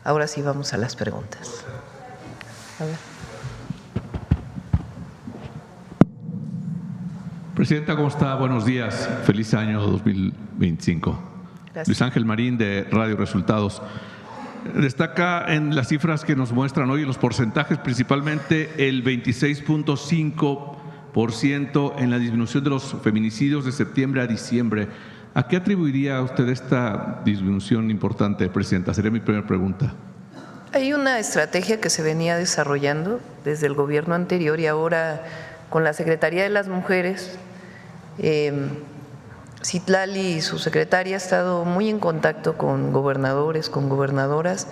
Ahora sí vamos a las preguntas. A ver. Presidenta, ¿cómo está? Buenos días. Feliz año 2025. Gracias. Luis Ángel Marín, de Radio Resultados. Destaca en las cifras que nos muestran hoy, los porcentajes, principalmente el 26.5% en la disminución de los feminicidios de septiembre a diciembre. ¿A qué atribuiría usted esta disminución importante, Presidenta? Sería mi primera pregunta. Hay una estrategia que se venía desarrollando desde el gobierno anterior y ahora con la Secretaría de las Mujeres. Citlali y su secretaria ha estado muy en contacto con gobernadores, con gobernadoras,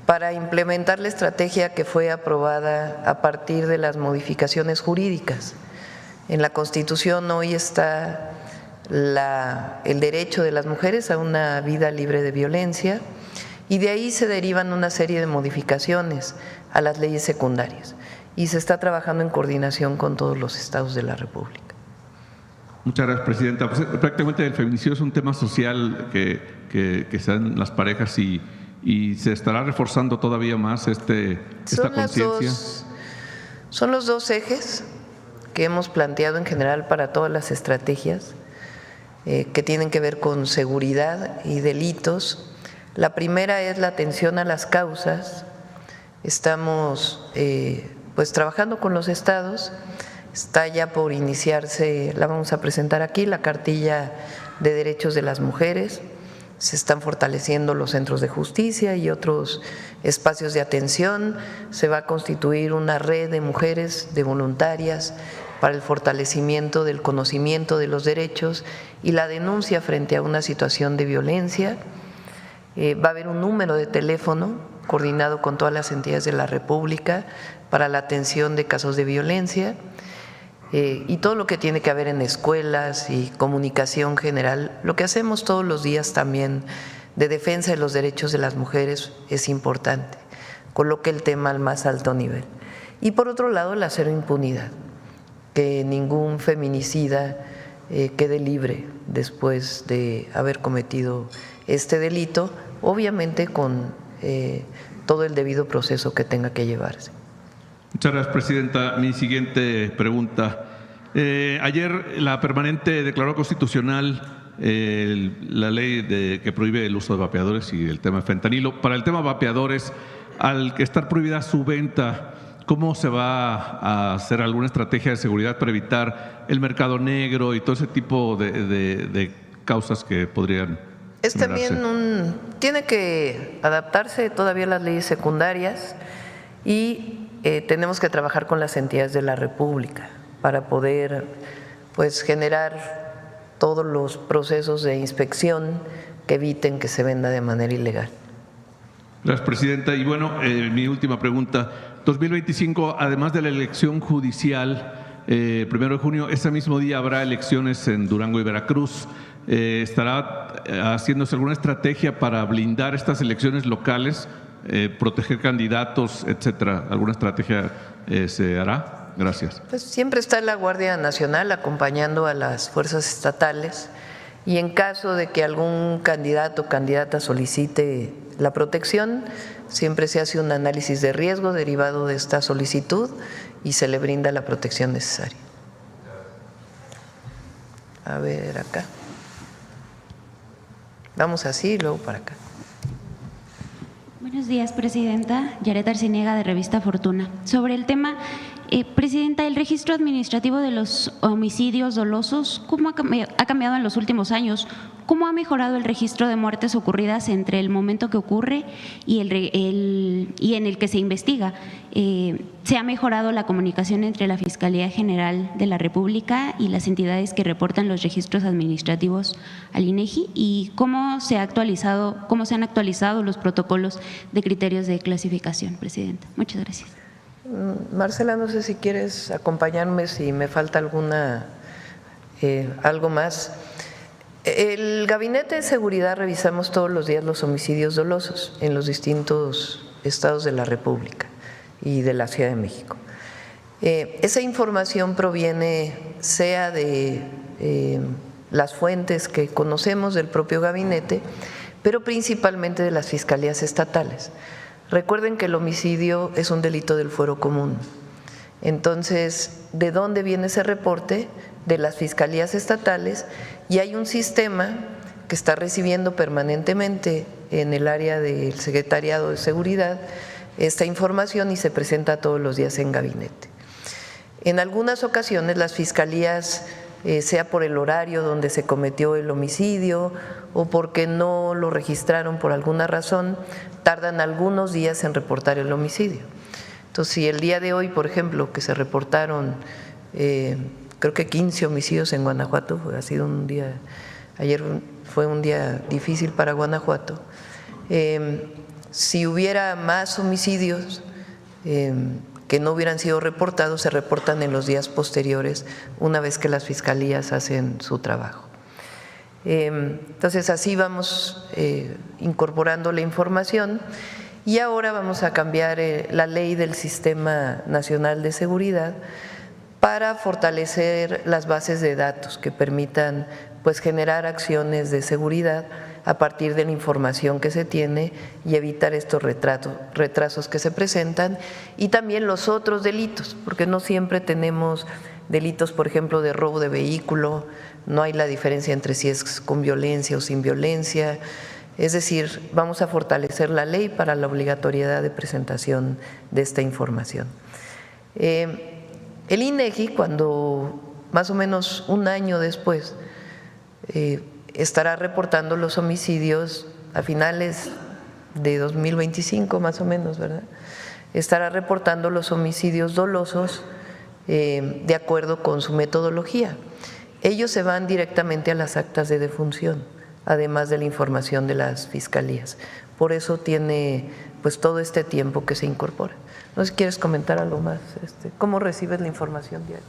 para implementar la estrategia que fue aprobada a partir de las modificaciones jurídicas. En la Constitución hoy está el derecho de las mujeres a una vida libre de violencia y de ahí se derivan una serie de modificaciones a las leyes secundarias y se está trabajando en coordinación con todos los estados de la República. Muchas gracias, Presidenta. Pues, prácticamente el feminicidio es un tema social que se dan las parejas y se estará reforzando todavía más esta conciencia. Son los dos ejes que hemos planteado en general para todas las estrategias que tienen que ver con seguridad y delitos. La primera es la atención a las causas. Estamos pues trabajando con los estados. Está ya por iniciarse, la vamos a presentar aquí, la cartilla de derechos de las mujeres. Se están fortaleciendo los centros de justicia y otros espacios de atención. Se va a constituir una red de mujeres, de voluntarias, para el fortalecimiento del conocimiento de los derechos y la denuncia frente a una situación de violencia. Va a haber un número de teléfono coordinado con todas las entidades de la República para la atención de casos de violencia. Y todo lo que tiene que ver en escuelas y comunicación general, lo que hacemos todos los días también de defensa de los derechos de las mujeres es importante, coloque el tema al más alto nivel. Y por otro lado, la cero impunidad, que ningún feminicida quede libre después de haber cometido este delito, obviamente con todo el debido proceso que tenga que llevarse. Muchas gracias, Presidenta. Mi siguiente pregunta. Ayer la permanente declaró constitucional la ley que prohíbe el uso de vapeadores y el tema de fentanilo. Para el tema de vapeadores, al estar prohibida su venta, ¿cómo se va a hacer alguna estrategia de seguridad para evitar el mercado negro y todo ese tipo de causas que podrían Es generarse? también tiene que adaptarse todavía a las leyes secundarias y tenemos que trabajar con las entidades de la República para poder pues generar todos los procesos de inspección que eviten que se venda de manera ilegal. Gracias, Presidenta. Y bueno, mi última pregunta. 2025, además de la elección judicial, 1 de junio, ese mismo día habrá elecciones en Durango y Veracruz. ¿Estará haciéndose alguna estrategia para blindar estas elecciones locales? Proteger candidatos, etcétera. ¿Alguna estrategia se hará? Gracias. Pues siempre está la Guardia Nacional acompañando a las fuerzas estatales y en caso de que algún candidato o candidata solicite la protección, siempre se hace un análisis de riesgo derivado de esta solicitud y se le brinda la protección necesaria. A ver, acá. Vamos así y luego para acá. Buenos días, Presidenta. Yaret Arciniega, de Revista Fortuna. Sobre el tema, Presidenta, el registro administrativo de los homicidios dolosos, ¿cómo ha cambiado en los últimos años? ¿Cómo ha mejorado el registro de muertes ocurridas entre el momento que ocurre y en el que se investiga? ¿Se ha mejorado la comunicación entre la Fiscalía General de la República y las entidades que reportan los registros administrativos al INEGI? ¿Y cómo se han actualizado los protocolos de criterios de clasificación, Presidenta? Muchas gracias. Marcela, no sé si quieres acompañarme si me falta algo más. El Gabinete de Seguridad revisamos todos los días los homicidios dolosos en los distintos estados de la República y de la Ciudad de México. Esa información proviene sea de las fuentes que conocemos del propio gabinete, pero principalmente de las fiscalías estatales. Recuerden que el homicidio es un delito del fuero común. Entonces, ¿de dónde viene ese reporte? De las fiscalías estatales, y hay un sistema que está recibiendo permanentemente en el área del Secretariado de Seguridad esta información y se presenta todos los días en gabinete. En algunas ocasiones las fiscalías, sea por el horario donde se cometió el homicidio o porque no lo registraron por alguna razón, tardan algunos días en reportar el homicidio. Entonces, si el día de hoy, por ejemplo, que se reportaron creo que 15 homicidios en Guanajuato, ha sido un día, ayer fue un día difícil para Guanajuato, si hubiera más homicidios que no hubieran sido reportados, se reportan en los días posteriores una vez que las fiscalías hacen su trabajo. Entonces así vamos incorporando la información y ahora vamos a cambiar la ley del Sistema Nacional de Seguridad para fortalecer las bases de datos que permitan pues generar acciones de seguridad a partir de la información que se tiene y evitar estos retrasos que se presentan, y también los otros delitos, porque no siempre tenemos delitos, por ejemplo, de robo de vehículo, no hay la diferencia entre si es con violencia o sin violencia, es decir, vamos a fortalecer la ley para la obligatoriedad de presentación de esta información. El INEGI, cuando más o menos un año después estará reportando los homicidios a finales de 2025 más o menos, ¿verdad? Estará reportando los homicidios dolosos de acuerdo con su metodología. Ellos se van directamente a las actas de defunción, además de la información de las fiscalías. Por eso tiene pues todo este tiempo que se incorpora. No sé si quieres comentar algo más. ¿Cómo recibes la información diaria?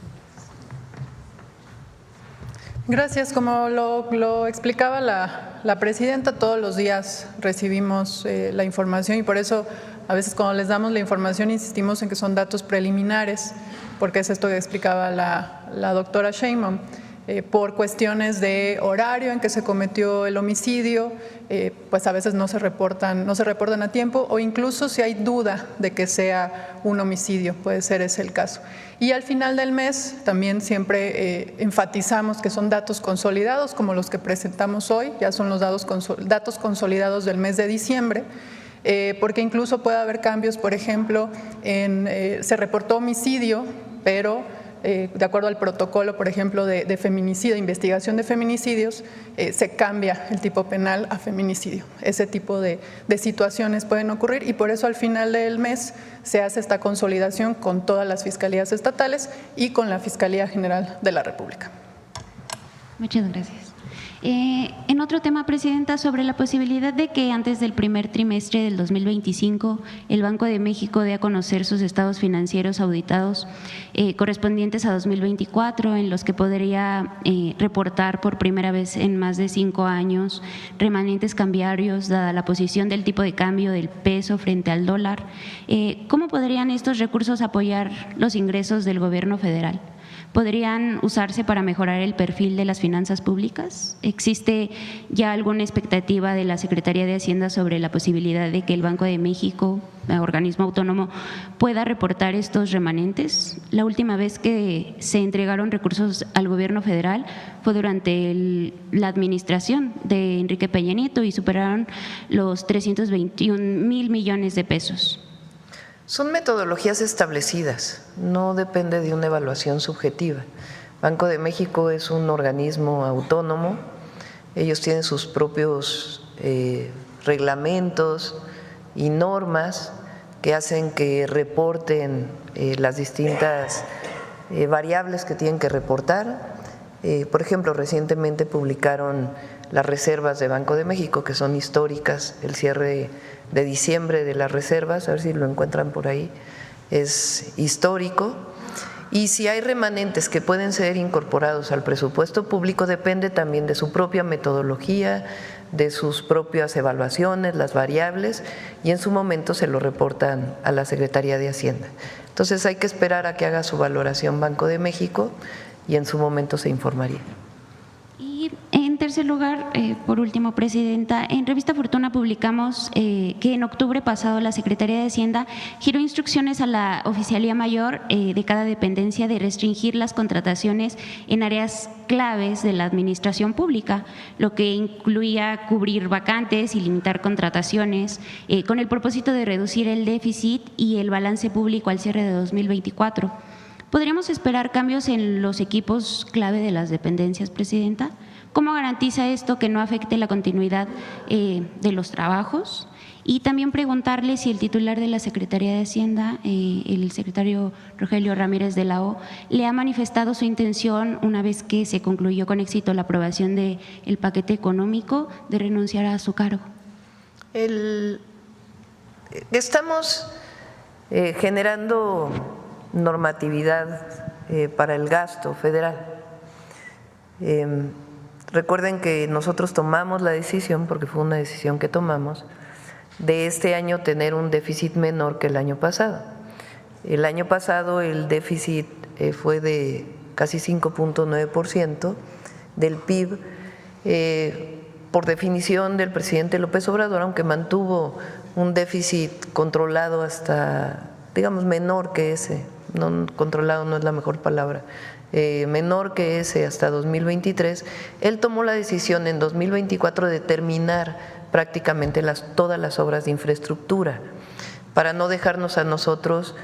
Gracias. Como lo explicaba la presidenta, todos los días recibimos la información y por eso a veces cuando les damos la información insistimos en que son datos preliminares, porque es esto que explicaba la doctora Sheinbaum. Por cuestiones de horario en que se cometió el homicidio, pues a veces no se reportan a tiempo, o incluso si hay duda de que sea un homicidio, puede ser ese el caso. Y al final del mes también siempre enfatizamos que son datos consolidados, como los que presentamos hoy, ya son los datos consolidados del mes de diciembre, porque incluso puede haber cambios, por ejemplo, se reportó homicidio, pero de acuerdo al protocolo, por ejemplo, de feminicidio, investigación de feminicidios, se cambia el tipo penal a feminicidio. Ese tipo de situaciones pueden ocurrir y por eso al final del mes se hace esta consolidación con todas las fiscalías estatales y con la Fiscalía General de la República. Muchas gracias. En otro tema, Presidenta, sobre la posibilidad de que antes del primer trimestre del 2025 el Banco de México dé a conocer sus estados financieros auditados correspondientes a 2024, en los que podría reportar por primera vez en más de 5 años remanentes cambiarios, dada la posición del tipo de cambio del peso frente al dólar. ¿Cómo podrían estos recursos apoyar los ingresos del gobierno federal? ¿Podrían usarse para mejorar el perfil de las finanzas públicas? ¿Existe ya alguna expectativa de la Secretaría de Hacienda sobre la posibilidad de que el Banco de México, organismo autónomo, pueda reportar estos remanentes? La última vez que se entregaron recursos al gobierno federal fue durante la administración de Enrique Peña Nieto y superaron los 321,000 millones de pesos. Son metodologías establecidas, no depende de una evaluación subjetiva. Banco de México es un organismo autónomo, ellos tienen sus propios reglamentos y normas que hacen que reporten las distintas variables que tienen que reportar. Por ejemplo, recientemente publicaron las reservas de Banco de México, que son históricas, el cierre de diciembre de las reservas, a ver si lo encuentran por ahí, es histórico. Y si hay remanentes que pueden ser incorporados al presupuesto público, depende también de su propia metodología, de sus propias evaluaciones, las variables, y en su momento se lo reportan a la Secretaría de Hacienda. Entonces hay que esperar a que haga su valoración Banco de México y en su momento se informaría. Y en tercer lugar, por último, Presidenta, en Revista Fortuna publicamos que en octubre pasado la Secretaría de Hacienda giró instrucciones a la Oficialía Mayor de cada dependencia de restringir las contrataciones en áreas claves de la administración pública, lo que incluía cubrir vacantes y limitar contrataciones, con el propósito de reducir el déficit y el balance público al cierre de 2024. ¿Podríamos esperar cambios en los equipos clave de las dependencias, Presidenta? ¿Cómo garantiza esto que no afecte la continuidad de los trabajos? Y también preguntarle si el titular de la Secretaría de Hacienda, el secretario Rogelio Ramírez de la O, le ha manifestado su intención, una vez que se concluyó con éxito la aprobación del paquete económico, de renunciar a su cargo. Estamos generando normatividad para el gasto federal. Recuerden que nosotros tomamos la decisión, porque fue una decisión que tomamos, de este año tener un déficit menor que el año pasado. El año pasado el déficit fue de casi 5.9% del PIB, por definición del presidente López Obrador, aunque mantuvo un déficit controlado hasta, digamos, menor que ese, no controlado no es la mejor palabra, menor que ese hasta 2023, él tomó la decisión en 2024 de terminar prácticamente todas las obras de infraestructura para no dejarnos a nosotros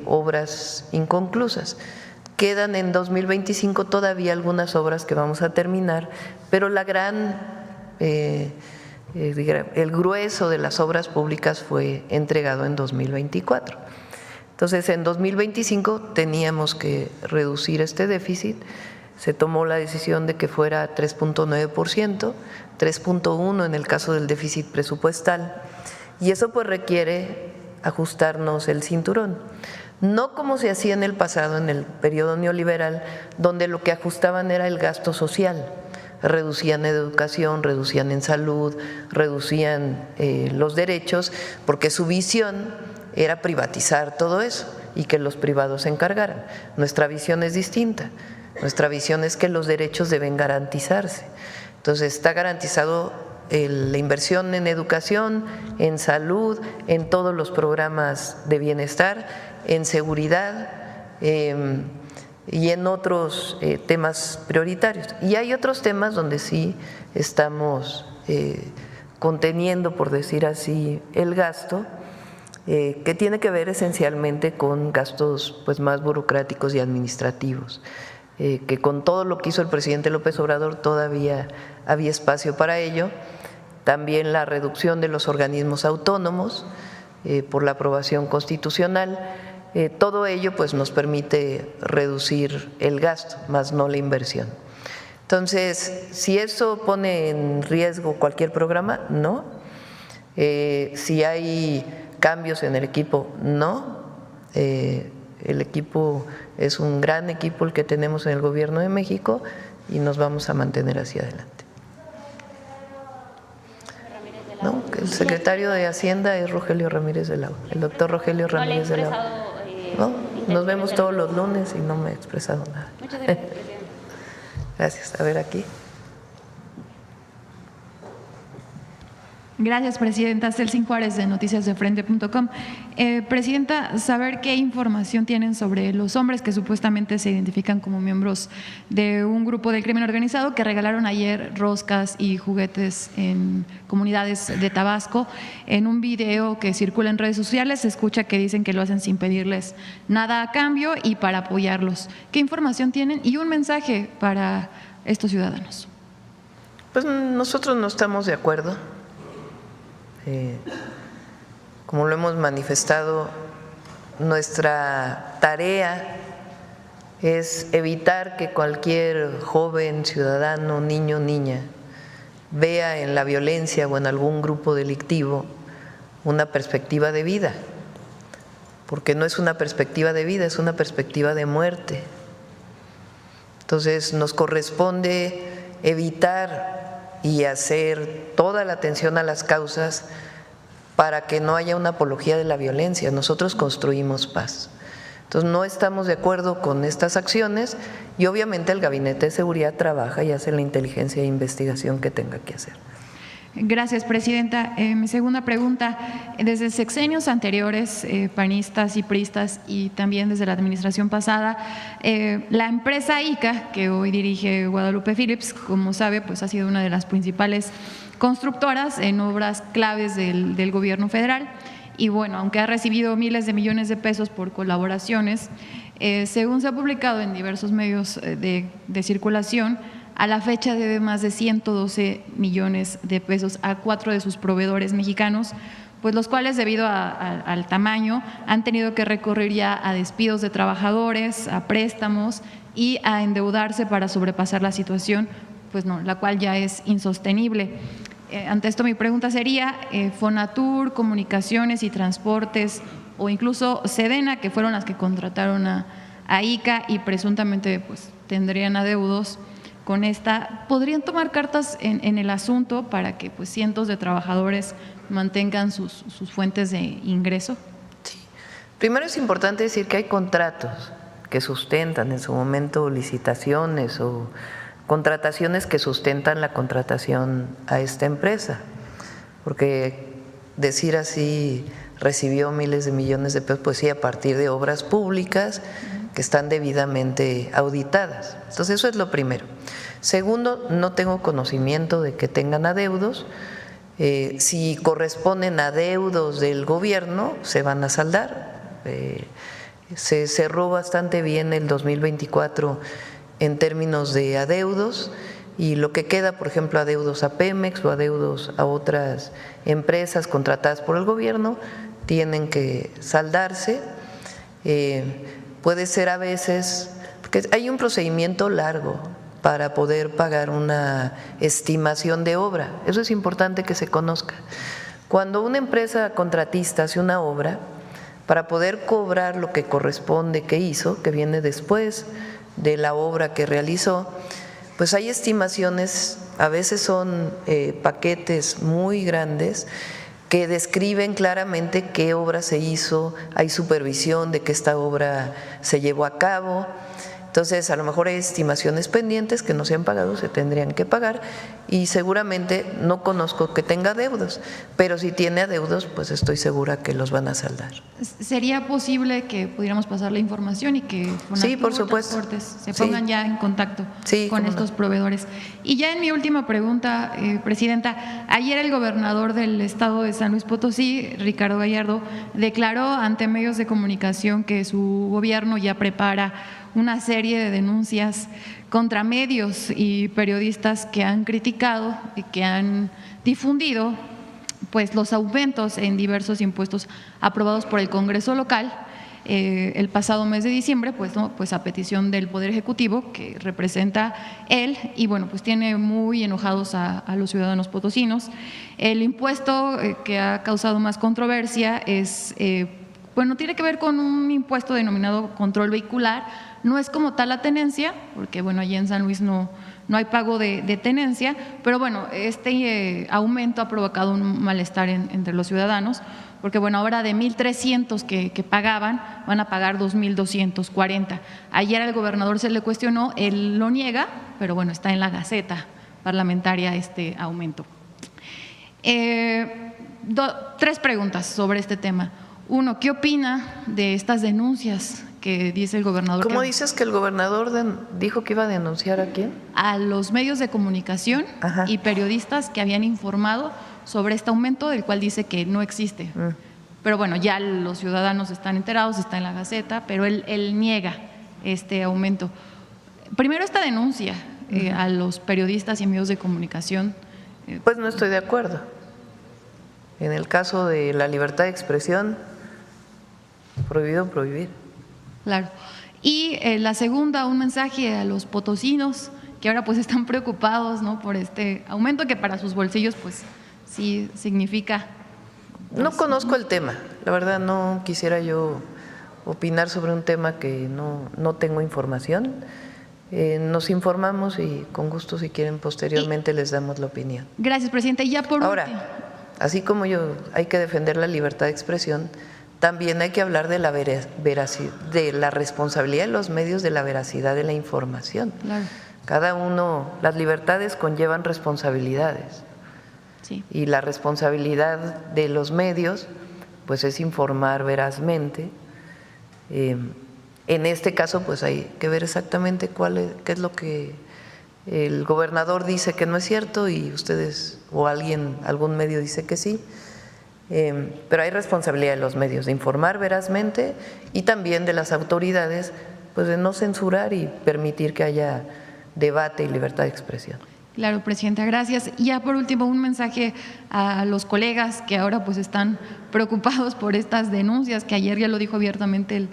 obras inconclusas. Quedan en 2025 todavía algunas obras que vamos a terminar, pero el grueso de las obras públicas fue entregado en 2024. Entonces, en 2025 teníamos que reducir este déficit, se tomó la decisión de que fuera 3.9%, 3.1% en el caso del déficit presupuestal, y eso pues requiere ajustarnos el cinturón. No como se hacía en el pasado, en el periodo neoliberal, donde lo que ajustaban era el gasto social, reducían en educación, reducían en salud, reducían los derechos, porque su visión era privatizar todo eso y que los privados se encargaran. Nuestra visión es distinta. Nuestra visión es que los derechos deben garantizarse. Entonces, está garantizado la inversión en educación, en salud, en todos los programas de bienestar, en seguridad y en otros temas prioritarios. Y hay otros temas donde sí estamos conteniendo, por decir así, el gasto, que tiene que ver esencialmente con gastos pues más burocráticos y administrativos, que con todo lo que hizo el presidente López Obrador todavía había espacio para ello. También la reducción de los organismos autónomos por la aprobación constitucional, todo ello pues nos permite reducir el gasto, más no la inversión. Entonces, si eso pone en riesgo cualquier programa, no. Si hay cambios en el equipo, no. El equipo es un gran equipo el que tenemos en el Gobierno de México y nos vamos a mantener hacia adelante. No, el secretario de Hacienda es Rogelio Ramírez de la O, el doctor Rogelio Ramírez de la O. No, nos vemos todos los lunes y no me he expresado nada. Muchas gracias, presidente. Gracias. A ver aquí. Gracias, Presidenta. Celsin Juárez, de noticiasdefrente.com. Presidenta, saber qué información tienen sobre los hombres que supuestamente se identifican como miembros de un grupo del crimen organizado que regalaron ayer roscas y juguetes en comunidades de Tabasco. En un video que circula en redes sociales se escucha que dicen que lo hacen sin pedirles nada a cambio y para apoyarlos. ¿Qué información tienen? Y un mensaje para estos ciudadanos. Pues nosotros no estamos de acuerdo. Como lo hemos manifestado, nuestra tarea es evitar que cualquier joven, ciudadano, niño, niña vea en la violencia o en algún grupo delictivo una perspectiva de vida, porque no es una perspectiva de vida, es una perspectiva de muerte. Entonces nos corresponde evitar y hacer toda la atención a las causas para que no haya una apología de la violencia. Nosotros construimos paz. Entonces, no estamos de acuerdo con estas acciones y obviamente el Gabinete de Seguridad trabaja y hace la inteligencia e investigación que tenga que hacer. Gracias, presidenta. Mi segunda pregunta, desde sexenios anteriores, panistas y priistas, y también desde la administración pasada, la empresa ICA, que hoy dirige Guadalupe Phillips, como sabe, pues ha sido una de las principales constructoras en obras claves del gobierno federal. Y bueno, aunque ha recibido miles de millones de pesos por colaboraciones, según se ha publicado en diversos medios de circulación, a la fecha debe más de 112 millones de pesos a 4 de sus proveedores mexicanos, pues los cuales debido al tamaño han tenido que recurrir ya a despidos de trabajadores, a préstamos y a endeudarse para sobrepasar la situación, pues no, la cual ya es insostenible. Ante esto mi pregunta sería, Fonatur, Comunicaciones y Transportes o incluso Sedena, que fueron las que contrataron a ICA y presuntamente pues tendrían adeudos con esta, ¿podrían tomar cartas en el asunto para que pues cientos de trabajadores mantengan sus fuentes de ingreso? Sí. Primero es importante decir que hay contratos que sustentan en su momento licitaciones o contrataciones que sustentan la contratación a esta empresa, porque decir así recibió miles de millones de pesos, pues sí, a partir de obras públicas que están debidamente auditadas. Entonces eso es lo primero. Segundo, no tengo conocimiento de que tengan adeudos. Si corresponden a adeudos del gobierno, se van a saldar. Se cerró bastante bien el 2024 en términos de adeudos y lo que queda, por ejemplo, adeudos a Pemex o adeudos a otras empresas contratadas por el gobierno, tienen que saldarse. Puede ser a veces, porque hay un procedimiento largo para poder pagar una estimación de obra, eso es importante que se conozca. Cuando una empresa contratista hace una obra, para poder cobrar lo que corresponde que hizo, que viene después de la obra que realizó, pues hay estimaciones, a veces son paquetes muy grandes que describen claramente qué obra se hizo, hay supervisión de que esta obra se llevó a cabo. Entonces, a lo mejor hay estimaciones pendientes que no se han pagado, se tendrían que pagar y seguramente no conozco que tenga adeudos, pero si tiene adeudos, pues estoy segura que los van a saldar. ¿Sería posible que pudiéramos pasar la información y que Fonatur, sí, por supuesto, Transportes se pongan ya en contacto con estos proveedores? Y ya en mi última pregunta, presidenta, ayer el gobernador del estado de San Luis Potosí, Ricardo Gallardo, declaró ante medios de comunicación que su gobierno ya prepara una serie de denuncias contra medios y periodistas que han criticado y que han difundido pues los aumentos en diversos impuestos aprobados por el Congreso local el pasado mes de diciembre, pues a petición del Poder Ejecutivo que representa él y bueno, pues tiene muy enojados a los ciudadanos potosinos. El impuesto que ha causado más controversia es bueno, tiene que ver con un impuesto denominado control vehicular. No es como tal la tenencia, porque bueno, allí en San Luis no hay pago de tenencia, pero bueno, este aumento ha provocado un malestar entre los ciudadanos, porque bueno, ahora de 1,300 que pagaban, van a pagar 2,240. Ayer al gobernador se le cuestionó, él lo niega, pero bueno, está en la Gaceta Parlamentaria este aumento. 3 preguntas sobre este tema. Uno, ¿qué opina de estas denuncias que dice el gobernador? ¿Cómo dices que el gobernador dijo que iba a denunciar a quién? A los medios de comunicación y periodistas que habían informado sobre este aumento, del cual dice que no existe. Pero bueno, ya los ciudadanos están enterados, está en la Gaceta, pero él niega este aumento. Primero, esta denuncia a los periodistas y medios de comunicación. Pues no estoy de acuerdo. En el caso de la libertad de expresión, prohibido prohibir. Claro. Y la segunda, un mensaje a los potosinos que ahora pues están preocupados, ¿no?, por este aumento que para sus bolsillos pues sí significa. No conozco el tema, la verdad no quisiera yo opinar sobre un tema que no tengo información. Nos informamos y con gusto si quieren posteriormente les damos la opinión. Gracias, presidente. Y ya por ahora, así como hay que defender la libertad de expresión, también hay que hablar de de la responsabilidad de los medios de la veracidad de la información. Claro. Cada uno, las libertades conllevan responsabilidades. Sí. Y la responsabilidad de los medios, pues es informar verazmente. En este caso, pues hay que ver exactamente qué es lo que el gobernador dice que no es cierto y ustedes o algún medio dice que sí. Pero hay responsabilidad de los medios de informar verazmente y también de las autoridades, pues de no censurar y permitir que haya debate y libertad de expresión. Claro, Presidenta, gracias. Y ya por último, un mensaje a los colegas que ahora pues están preocupados por estas denuncias que ayer ya lo dijo abiertamente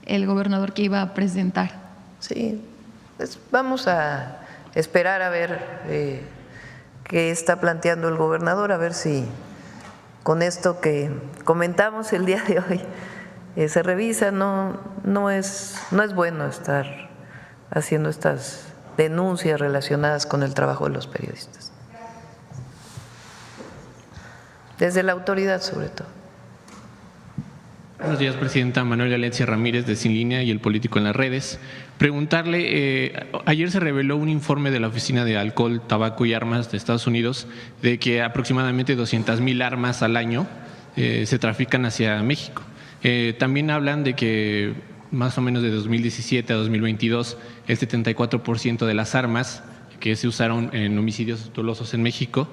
el gobernador que iba a presentar. Sí, pues vamos a esperar a ver qué está planteando el gobernador, a ver si con esto que comentamos el día de hoy se revisa. No es bueno estar haciendo estas denuncias relacionadas con el trabajo de los periodistas, desde la autoridad sobre todo. Buenos días, Presidenta. Manuel Galencia Ramírez, de Sin Línea y El Político en las Redes. Preguntarle, ayer se reveló un informe de la Oficina de Alcohol, Tabaco y Armas de Estados Unidos de que aproximadamente 200,000 armas al año se trafican hacia México. También hablan de que más o menos de 2017 a 2022, el 74% de las armas que se usaron en homicidios dolosos en México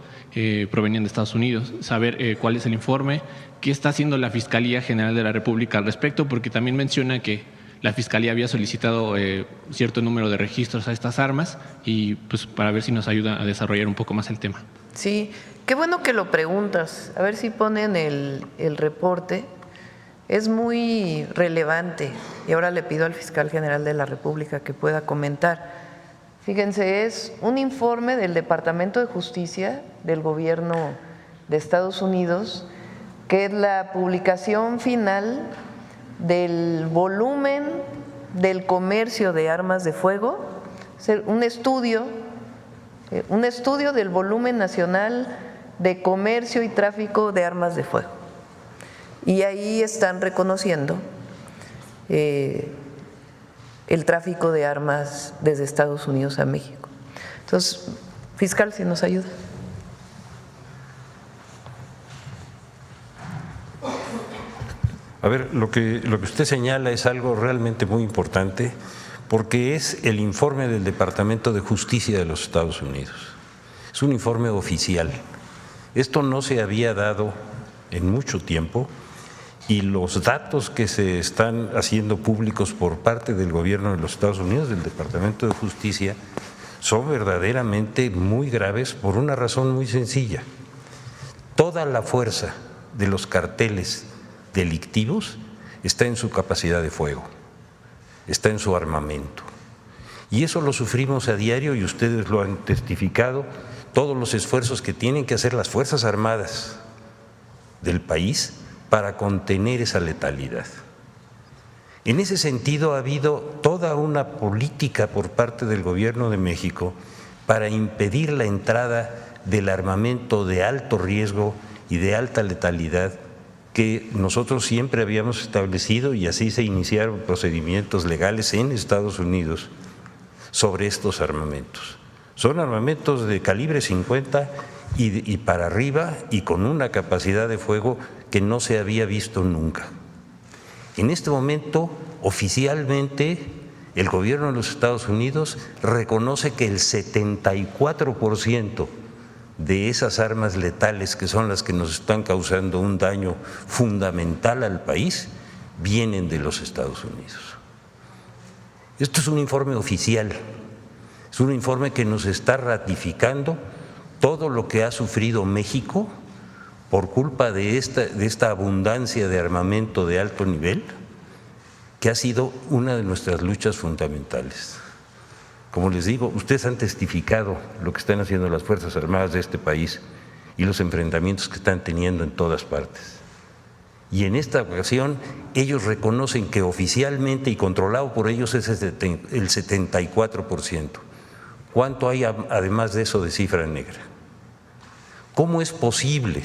provenían de Estados Unidos. Saber cuál es el informe, qué está haciendo la Fiscalía General de la República al respecto, porque también menciona que la Fiscalía había solicitado cierto número de registros a estas armas y pues para ver si nos ayuda a desarrollar un poco más el tema. Sí, qué bueno que lo preguntas, a ver si ponen el reporte. Es muy relevante y ahora le pido al fiscal general de la República que pueda comentar. Fíjense, es un informe del Departamento de Justicia del Gobierno de Estados Unidos, que es la publicación final del volumen del comercio de armas de fuego, un estudio del volumen nacional de comercio y tráfico de armas de fuego. Y ahí están reconociendo el tráfico de armas desde Estados Unidos a México. Entonces, fiscal, si nos ayuda. A ver, lo que usted señala es algo realmente muy importante porque es el informe del Departamento de Justicia de los Estados Unidos. Es un informe oficial. Esto no se había dado en mucho tiempo. Y los datos que se están haciendo públicos por parte del gobierno de los Estados Unidos, del Departamento de Justicia, son verdaderamente muy graves por una razón muy sencilla. Toda la fuerza de los carteles delictivos está en su capacidad de fuego, está en su armamento. Y eso lo sufrimos a diario y ustedes lo han testificado, todos los esfuerzos que tienen que hacer las Fuerzas Armadas del país para contener esa letalidad. En ese sentido ha habido toda una política por parte del Gobierno de México para impedir la entrada del armamento de alto riesgo y de alta letalidad que nosotros siempre habíamos establecido y así se iniciaron procedimientos legales en Estados Unidos sobre estos armamentos. Son armamentos de calibre 50 y para arriba y con una capacidad de fuego que no se había visto nunca. En este momento, oficialmente, el gobierno de los Estados Unidos reconoce que el 74% de esas armas letales, que son las que nos están causando un daño fundamental al país, vienen de los Estados Unidos. Esto es un informe oficial, es un informe que nos está ratificando todo lo que ha sufrido México por culpa de esta abundancia de armamento de alto nivel, que ha sido una de nuestras luchas fundamentales. Como les digo, ustedes han testificado lo que están haciendo las Fuerzas Armadas de este país y los enfrentamientos que están teniendo en todas partes. Y en esta ocasión ellos reconocen que oficialmente y controlado por ellos es el 74%. ¿Cuánto hay además de eso de cifra negra? ¿Cómo es posible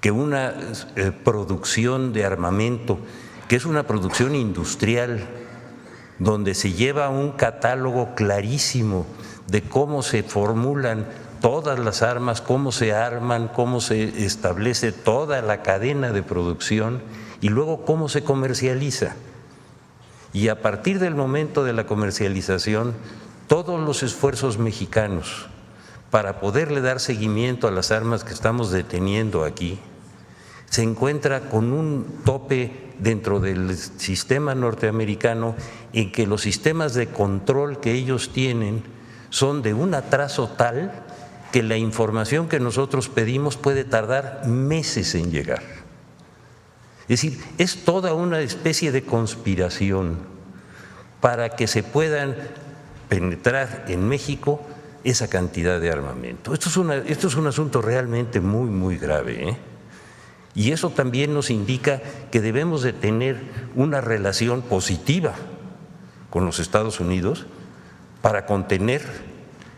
que una producción de armamento, que es una producción industrial, donde se lleva un catálogo clarísimo de cómo se formulan todas las armas, cómo se arman, cómo se establece toda la cadena de producción y luego cómo se comercializa. Y a partir del momento de la comercialización, todos los esfuerzos mexicanos para poderle dar seguimiento a las armas que estamos deteniendo aquí, se encuentra con un tope dentro del sistema norteamericano en que los sistemas de control que ellos tienen son de un atraso tal que la información que nosotros pedimos puede tardar meses en llegar. Es decir, es toda una especie de conspiración para que se puedan penetrar en México esa cantidad de armamento. Esto es un asunto realmente muy, muy grave, ¿eh? Y eso también nos indica que debemos de tener una relación positiva con los Estados Unidos para contener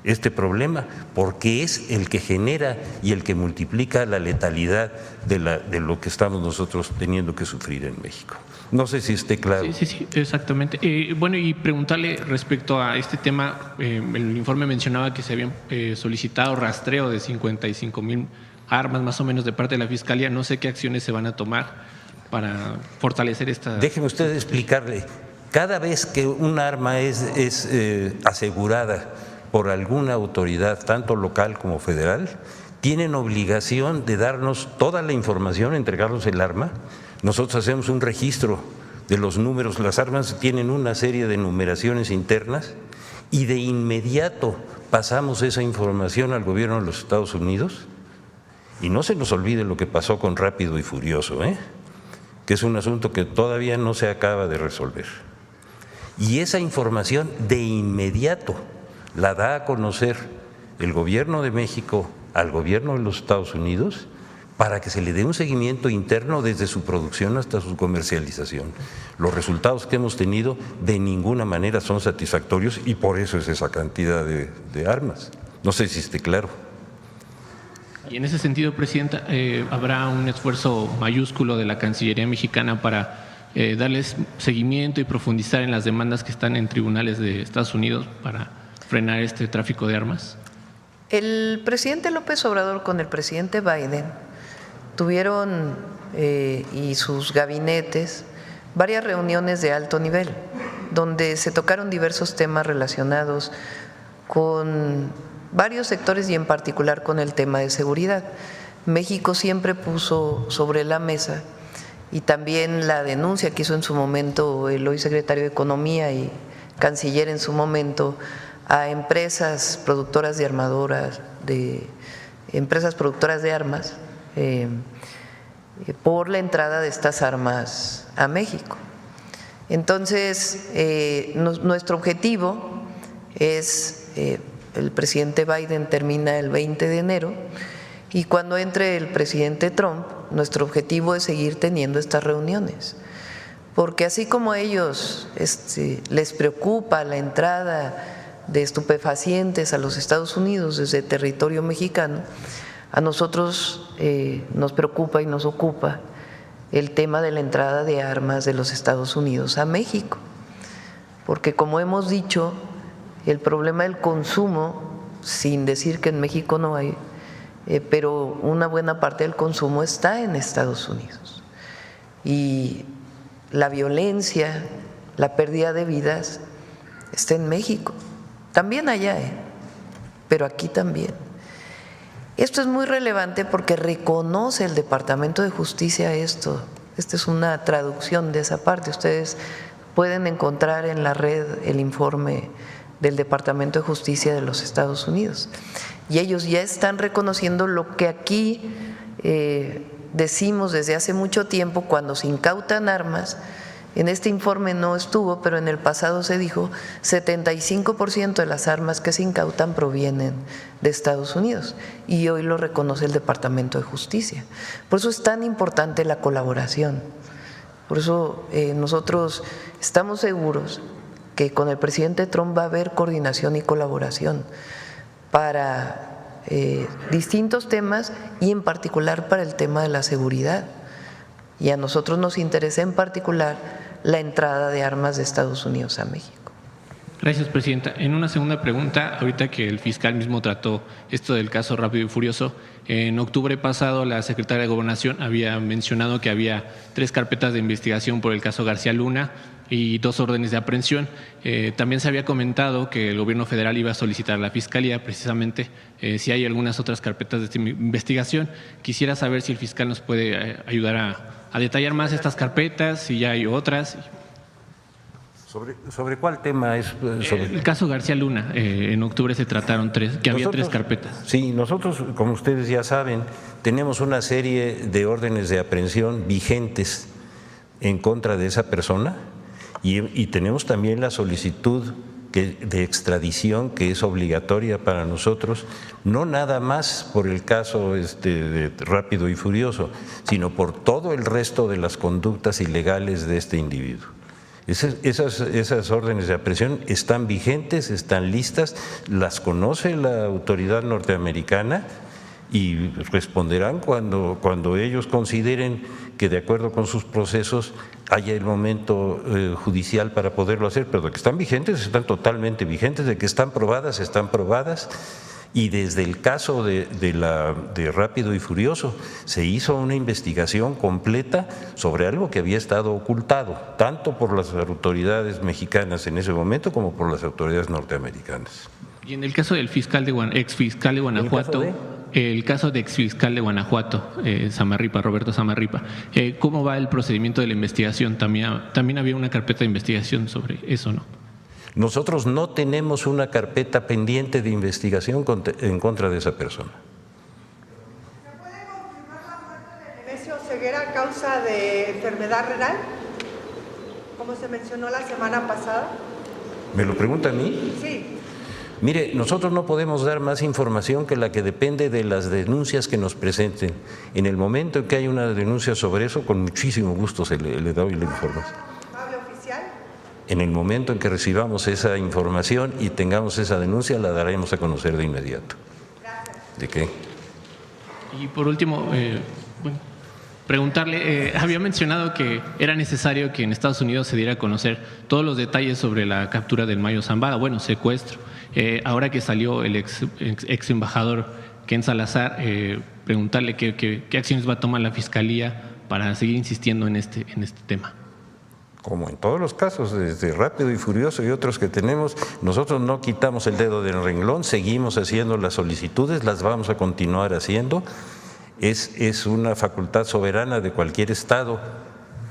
este problema, porque es el que genera y el que multiplica la letalidad de lo que estamos nosotros teniendo que sufrir en México. No sé si esté claro. Sí, exactamente. Bueno, y preguntarle respecto a este tema, el informe mencionaba que se habían solicitado rastreo de 55,000 armas más o menos de parte de la Fiscalía. No sé qué acciones se van a tomar para fortalecer esta… Déjeme usted explicarle. Cada vez que un arma es asegurada por alguna autoridad, tanto local como federal, tienen obligación de darnos toda la información, entregarnos el arma. Nosotros hacemos un registro de los números, las armas tienen una serie de numeraciones internas y de inmediato pasamos esa información al gobierno de los Estados Unidos. Y no se nos olvide lo que pasó con Rápido y Furioso, que es un asunto que todavía no se acaba de resolver. Y esa información de inmediato la da a conocer el gobierno de México al gobierno de los Estados Unidos para que se le dé un seguimiento interno desde su producción hasta su comercialización. Los resultados que hemos tenido de ninguna manera son satisfactorios y por eso es esa cantidad de armas. No sé si esté claro. Y en ese sentido, Presidenta, ¿habrá un esfuerzo mayúsculo de la Cancillería mexicana para darles seguimiento y profundizar en las demandas que están en tribunales de Estados Unidos para frenar este tráfico de armas? El presidente López Obrador con el presidente Biden tuvieron y sus gabinetes varias reuniones de alto nivel donde se tocaron diversos temas relacionados con varios sectores y en particular con el tema de seguridad. México siempre puso sobre la mesa y también la denuncia que hizo en su momento el hoy secretario de Economía y canciller en su momento a empresas productoras de armadoras, empresas productoras de armas por la entrada de estas armas a México. Entonces, nuestro objetivo es… el presidente Biden termina el 20 de enero y cuando entre el presidente Trump, nuestro objetivo es seguir teniendo estas reuniones, porque así como a ellos les preocupa la entrada de estupefacientes a los Estados Unidos desde territorio mexicano, a nosotros nos preocupa y nos ocupa el tema de la entrada de armas de los Estados Unidos a México, porque como hemos dicho, el problema del consumo, sin decir que en México no hay, pero una buena parte del consumo está en Estados Unidos. Y la violencia, la pérdida de vidas está en México, también allá, pero aquí también. Esto es muy relevante porque reconoce el Departamento de Justicia esto. Esta es una traducción de esa parte. Ustedes pueden encontrar en la red el informe del Departamento de Justicia de los Estados Unidos. Y ellos ya están reconociendo lo que aquí decimos desde hace mucho tiempo cuando se incautan armas. En este informe no estuvo, pero en el pasado se dijo 75% de las armas que se incautan provienen de Estados Unidos y hoy lo reconoce el Departamento de Justicia. Por eso es tan importante la colaboración. Por eso nosotros estamos seguros que con el presidente Trump va a haber coordinación y colaboración para distintos temas y en particular para el tema de la seguridad. Y a nosotros nos interesa en particular la entrada de armas de Estados Unidos a México. Gracias, Presidenta. En una segunda pregunta, ahorita que el fiscal mismo trató esto del caso Rápido y Furioso, en octubre pasado la secretaria de Gobernación había mencionado que había 3 carpetas de investigación por el caso García Luna y 2 órdenes de aprehensión. También se había comentado que el gobierno federal iba a solicitar a la Fiscalía precisamente si hay algunas otras carpetas de investigación. Quisiera saber si el fiscal nos puede ayudar a detallar más estas carpetas, si ya hay otras. ¿Sobre cuál tema es? El caso García Luna, en octubre se trataron 3, que había 3 carpetas. Sí, nosotros, como ustedes ya saben, tenemos una serie de órdenes de aprehensión vigentes en contra de esa persona y tenemos también la solicitud de extradición que es obligatoria para nosotros, no nada más por el caso de Rápido y Furioso, sino por todo el resto de las conductas ilegales de este individuo. Esas órdenes de aprehensión están vigentes, están listas, las conoce la autoridad norteamericana y responderán cuando ellos consideren que de acuerdo con sus procesos haya el momento judicial para poderlo hacer, pero de que están vigentes, están totalmente vigentes, de que están probadas, están probadas. Y desde el caso de Rápido y Furioso se hizo una investigación completa sobre algo que había estado ocultado, tanto por las autoridades mexicanas en ese momento como por las autoridades norteamericanas. Y en el caso del exfiscal de Guanajuato, el caso de exfiscal de Guanajuato, Samarripa, Roberto Samarripa, ¿cómo va el procedimiento de la investigación? También había una carpeta de investigación sobre eso, ¿no? Nosotros no tenemos una carpeta pendiente de investigación en contra de esa persona. ¿Se puede confirmar la muerte de Nemesio Ceguera a causa de enfermedad renal, como se mencionó la semana pasada? ¿Me lo pregunta a mí? Sí. Mire, nosotros no podemos dar más información que la que depende de las denuncias que nos presenten. En el momento en que hay una denuncia sobre eso, con muchísimo gusto le doy la información. En el momento en que recibamos esa información y tengamos esa denuncia, la daremos a conocer de inmediato. ¿De qué? Y por último, preguntarle, había mencionado que era necesario que en Estados Unidos se diera a conocer todos los detalles sobre la captura del Mayo Zambada, secuestro. Ahora que salió el ex embajador Ken Salazar, preguntarle qué acciones va a tomar la Fiscalía para seguir insistiendo en este tema. Como en todos los casos, desde Rápido y Furioso y otros que tenemos, nosotros no quitamos el dedo del renglón, seguimos haciendo las solicitudes, las vamos a continuar haciendo. Es una facultad soberana de cualquier Estado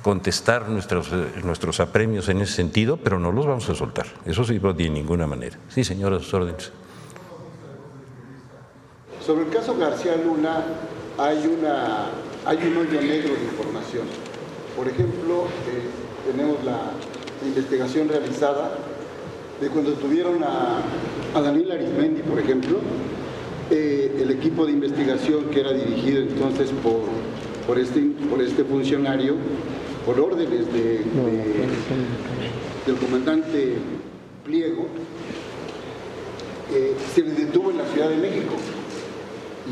contestar nuestros apremios en ese sentido, pero no los vamos a soltar, eso sí, de ninguna manera. Sí, señora, a sus órdenes. Sobre el caso García Luna hay un hoyo negro de información. Por ejemplo, tenemos la investigación realizada de cuando tuvieron a Daniel Arismendi, por ejemplo, el equipo de investigación que era dirigido entonces por este funcionario, por órdenes del comandante Pliego, se le detuvo en la Ciudad de México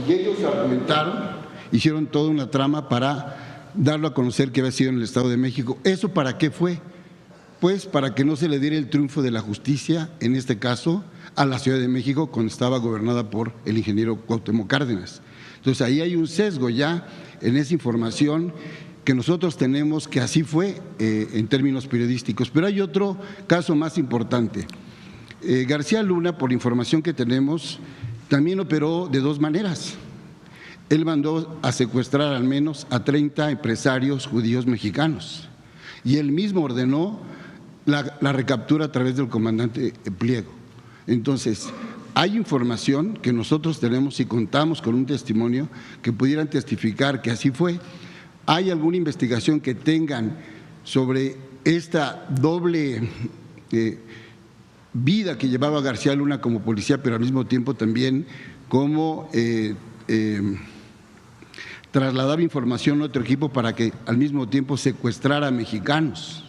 y ellos argumentaron, hicieron toda una trama para darlo a conocer que había sido en el Estado de México. ¿Eso para qué fue? Pues para que no se le diera el triunfo de la justicia, en este caso, a la Ciudad de México cuando estaba gobernada por el ingeniero Cuauhtémoc Cárdenas. Entonces ahí hay un sesgo ya en esa información que nosotros tenemos que así fue en términos periodísticos. Pero hay otro caso más importante. García Luna, por información que tenemos, también operó de 2 maneras. Él mandó a secuestrar al menos a 30 empresarios judíos mexicanos y él mismo ordenó la recaptura a través del comandante Pliego. Entonces, hay información que nosotros tenemos y contamos con un testimonio que pudieran testificar que así fue. ¿Hay alguna investigación que tengan sobre esta doble vida que llevaba García Luna como policía, pero al mismo tiempo también como trasladaba información a otro equipo para que al mismo tiempo secuestrara a mexicanos?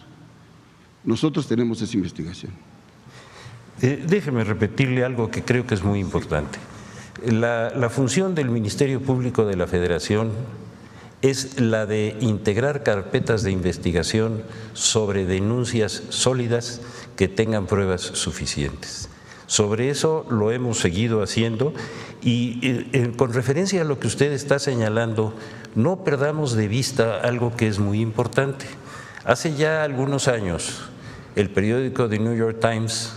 Nosotros tenemos esa investigación. Déjeme repetirle algo que creo que es muy importante. La función del Ministerio Público de la Federación es la de integrar carpetas de investigación sobre denuncias sólidas que tengan pruebas suficientes. Sobre eso lo hemos seguido haciendo y con referencia a lo que usted está señalando, no perdamos de vista algo que es muy importante. Hace ya algunos años, el periódico The New York Times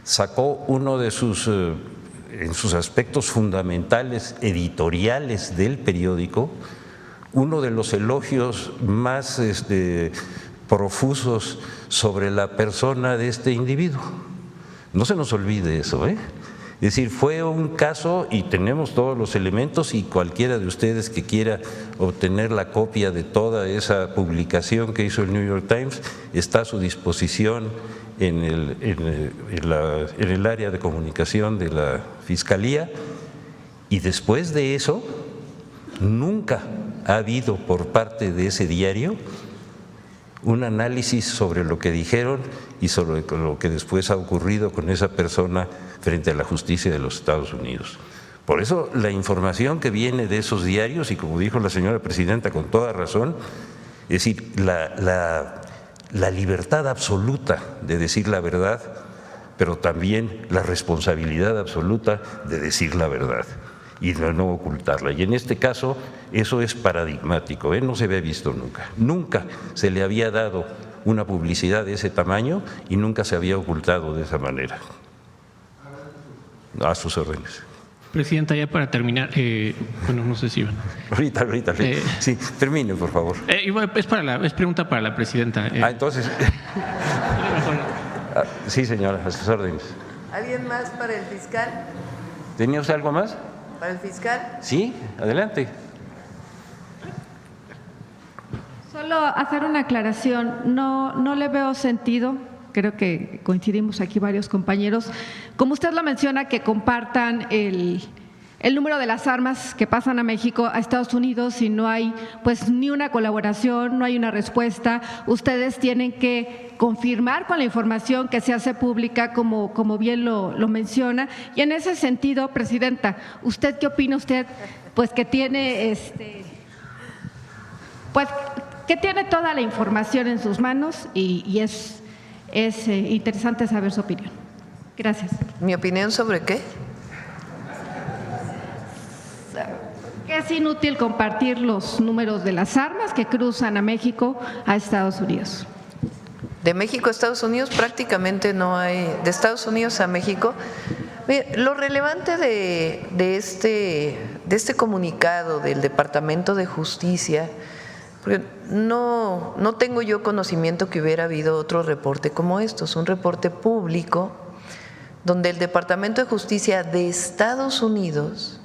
sacó uno de en sus aspectos fundamentales editoriales del periódico, uno de los elogios más profusos sobre la persona de este individuo. No se nos olvide eso, ¿eh? Es decir, fue un caso y tenemos todos los elementos y cualquiera de ustedes que quiera obtener la copia de toda esa publicación que hizo el New York Times está a su disposición en el área de comunicación de la Fiscalía. Y después de eso, nunca ha habido por parte de ese diario un análisis sobre lo que dijeron y sobre lo que después ha ocurrido con esa persona frente a la justicia de los Estados Unidos. Por eso la información que viene de esos diarios, y como dijo la señora presidenta con toda razón, es decir, la libertad absoluta de decir la verdad, pero también la responsabilidad absoluta de decir la verdad y de no ocultarla. Y en este caso eso es paradigmático, no se había visto nunca. Nunca se le había dado una publicidad de ese tamaño y nunca se había ocultado de esa manera. A sus órdenes. Presidenta, ya para terminar, bueno, no sé si van. Ahorita. Sí, termine, por favor. Es pregunta para la presidenta. Entonces. Sí, señora, a sus órdenes. ¿Alguien más para el fiscal? ¿Tenía usted algo más? ¿Para el fiscal? Sí, adelante. Solo hacer una aclaración, no le veo sentido, creo que coincidimos aquí varios compañeros, como usted lo menciona, que compartan el número de las armas que pasan a México, a Estados Unidos, y no hay pues ni una colaboración, no hay una respuesta. Ustedes tienen que confirmar con la información que se hace pública, como bien lo menciona. Y en ese sentido, presidenta, ¿usted qué opina usted? Pues que tiene que tiene toda la información en sus manos y es interesante saber su opinión. Gracias. ¿Mi opinión sobre qué? Que es inútil compartir los números de las armas que cruzan a México a Estados Unidos. De México a Estados Unidos prácticamente no hay, de Estados Unidos a México. Lo relevante de este comunicado del Departamento de Justicia, porque no tengo yo conocimiento que hubiera habido otro reporte como estos, un reporte público donde el Departamento de Justicia de Estados Unidos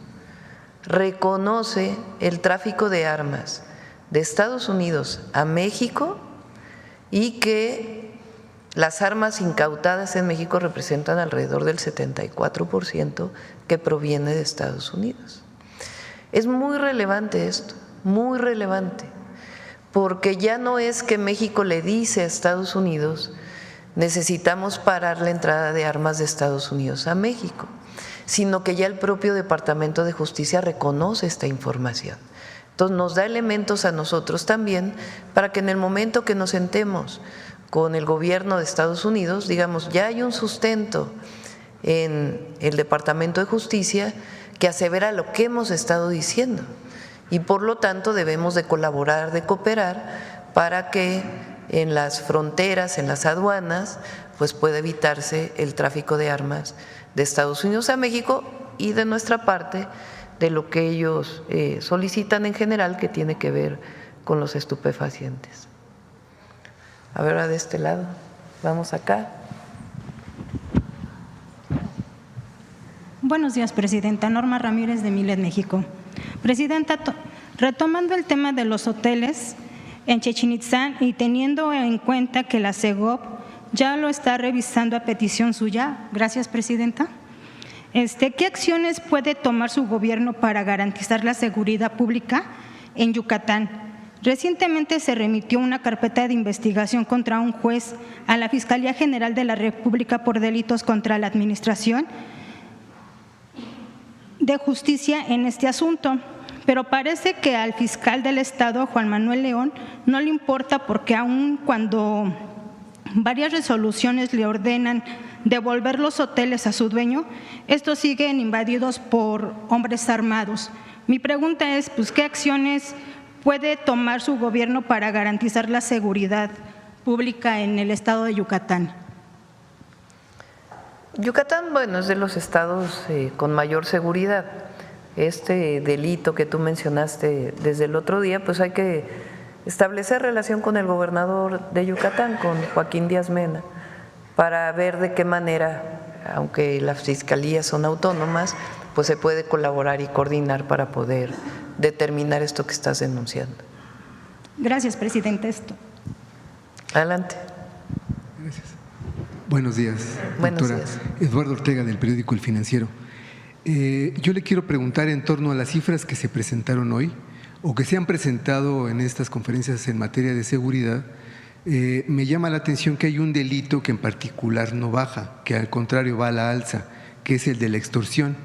reconoce el tráfico de armas de Estados Unidos a México y que las armas incautadas en México representan alrededor del 74% que proviene de Estados Unidos. Es muy relevante esto, muy relevante, porque ya no es que México le dice a Estados Unidos necesitamos parar la entrada de armas de Estados Unidos a México, sino que ya el propio Departamento de Justicia reconoce esta información. Entonces nos da elementos a nosotros también para que en el momento que nos sentemos con el gobierno de Estados Unidos, digamos, ya hay un sustento en el Departamento de Justicia que asevera lo que hemos estado diciendo y por lo tanto debemos de colaborar, de cooperar para que en las fronteras, en las aduanas, pues pueda evitarse el tráfico de armas de Estados Unidos a México y de nuestra parte de lo que ellos solicitan en general, que tiene que ver con los estupefacientes. A ver, ahora de este lado, vamos acá. Buenos días, Presidenta. Norma Ramírez, de Milet, México. Presidenta, retomando el tema de los hoteles en Chichén Itzá y teniendo en cuenta que la CEGOP ya lo está revisando a petición suya. Gracias, Presidenta. ¿Qué acciones puede tomar su gobierno para garantizar la seguridad pública en Yucatán? Recientemente se remitió una carpeta de investigación contra un juez a la Fiscalía General de la República por delitos contra la administración de Justicia en este asunto, pero parece que al fiscal del Estado, Juan Manuel León, no le importa, porque aun cuando varias resoluciones le ordenan devolver los hoteles a su dueño, estos siguen invadidos por hombres armados. Mi pregunta es, pues, ¿qué acciones puede tomar su gobierno para garantizar la seguridad pública en el estado de Yucatán? Yucatán, bueno, es de los estados con mayor seguridad. Este delito que tú mencionaste desde el otro día, pues hay que establecer relación con el gobernador de Yucatán, con Joaquín Díaz Mena, para ver de qué manera, aunque las fiscalías son autónomas, pues se puede colaborar y coordinar para poder determinar esto que estás denunciando. Gracias, presidente. Adelante. Gracias. Buenos días, doctora. Buenos días. Eduardo Ortega, del periódico El Financiero. Yo le quiero preguntar en torno a las cifras que se presentaron hoy o que se han presentado en estas conferencias en materia de seguridad. Me llama la atención que hay un delito que en particular no baja, que al contrario va a la alza, que es el de la extorsión.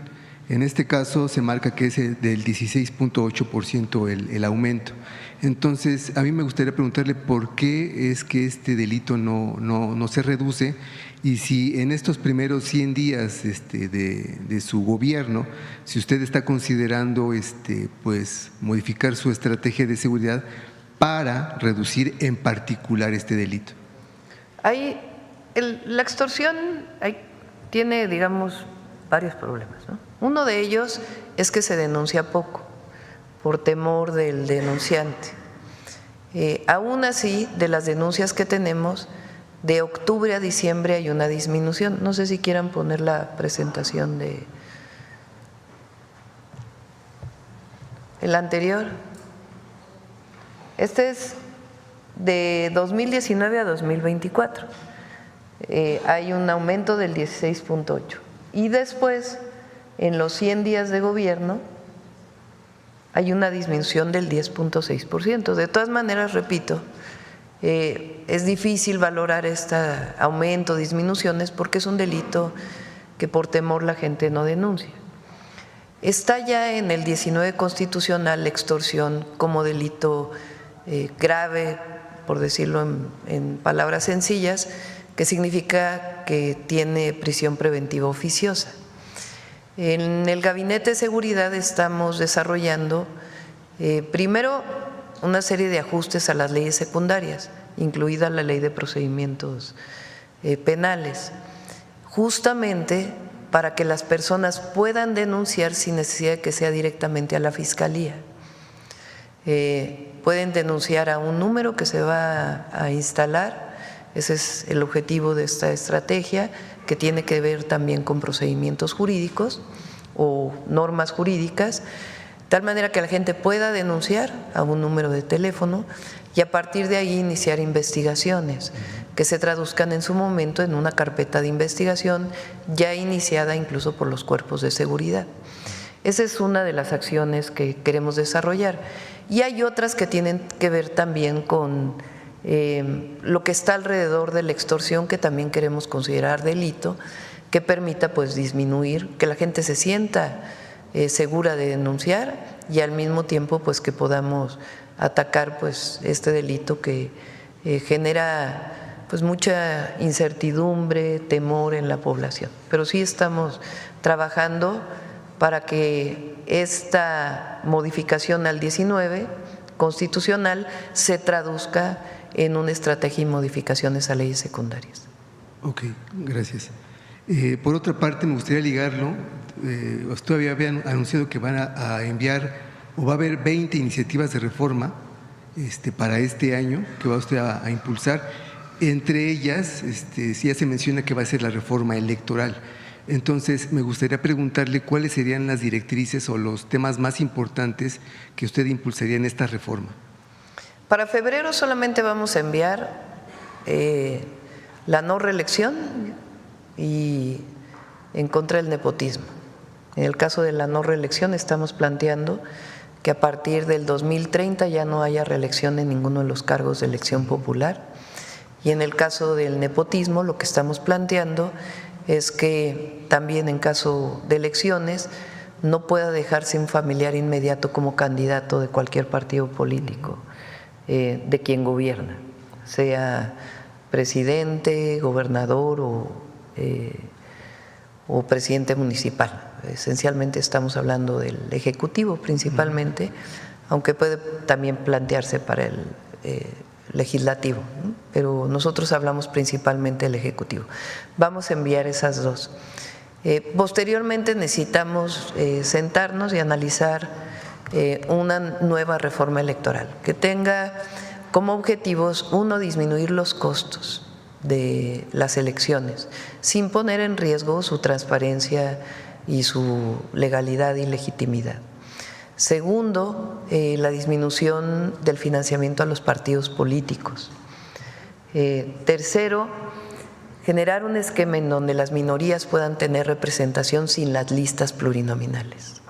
En este caso se marca que es del 16.8% el aumento. Entonces, a mí me gustaría preguntarle por qué es que este delito no se reduce, y si en estos primeros 100 días de su gobierno, si usted está considerando pues modificar su estrategia de seguridad para reducir en particular este delito. La extorsión tiene, digamos, varios problemas, ¿no? Uno de ellos es que se denuncia poco, por temor del denunciante. Aún así, de las denuncias que tenemos, de octubre a diciembre hay una disminución. No sé si quieran poner la presentación de el anterior. Este es de 2019 a 2024. Hay un aumento del 16.8%. Y después, en los 100 días de gobierno, hay una disminución del 10.6%. De todas maneras, repito, es difícil valorar este aumento, disminuciones, porque es un delito que por temor la gente no denuncia. Está ya en el 19 constitucional la extorsión como delito grave, por decirlo en palabras sencillas, que significa que tiene prisión preventiva oficiosa. En el Gabinete de Seguridad estamos desarrollando primero una serie de ajustes a las leyes secundarias, incluida la Ley de Procedimientos Penales, justamente para que las personas puedan denunciar sin necesidad de que sea directamente a la Fiscalía. Pueden denunciar a un número que se va a instalar. Ese es el objetivo de esta estrategia, que tiene que ver también con procedimientos jurídicos o normas jurídicas, de tal manera que la gente pueda denunciar a un número de teléfono y a partir de ahí iniciar investigaciones que se traduzcan en su momento en una carpeta de investigación ya iniciada incluso por los cuerpos de seguridad. Esa es una de las acciones que queremos desarrollar. Y hay otras que tienen que ver también con lo que está alrededor de la extorsión, que también queremos considerar delito, que permita pues disminuir, que la gente se sienta segura de denunciar y al mismo tiempo pues que podamos atacar pues este delito que genera pues mucha incertidumbre, temor en la población. Pero sí estamos trabajando para que esta modificación al 19 constitucional se traduzca en una estrategia y modificaciones a leyes secundarias. Ok, gracias. Por otra parte, me gustaría ligarlo. Ustedes habían anunciado que van a enviar, o va a haber 20 iniciativas de reforma para este año que va usted a impulsar. Entre ellas, sí ya se menciona que va a ser la reforma electoral. Entonces, me gustaría preguntarle cuáles serían las directrices o los temas más importantes que usted impulsaría en esta reforma. Para febrero solamente vamos a enviar la no reelección y en contra del nepotismo. En el caso de la no reelección estamos planteando que a partir del 2030 ya no haya reelección en ninguno de los cargos de elección popular. Y en el caso del nepotismo lo que estamos planteando es que también en caso de elecciones no pueda dejarse un familiar inmediato como candidato de cualquier partido político, de quien gobierna, sea presidente, gobernador o presidente municipal. Esencialmente estamos hablando del Ejecutivo principalmente, aunque puede también plantearse para el Legislativo, ¿no? Pero nosotros hablamos principalmente del Ejecutivo. Vamos a enviar esas dos. Posteriormente necesitamos sentarnos y analizar una nueva reforma electoral que tenga como objetivos, uno, disminuir los costos de las elecciones sin poner en riesgo su transparencia y su legalidad y legitimidad. Segundo, la disminución del financiamiento a los partidos políticos. Tercero, generar un esquema en donde las minorías puedan tener representación sin las listas plurinominales.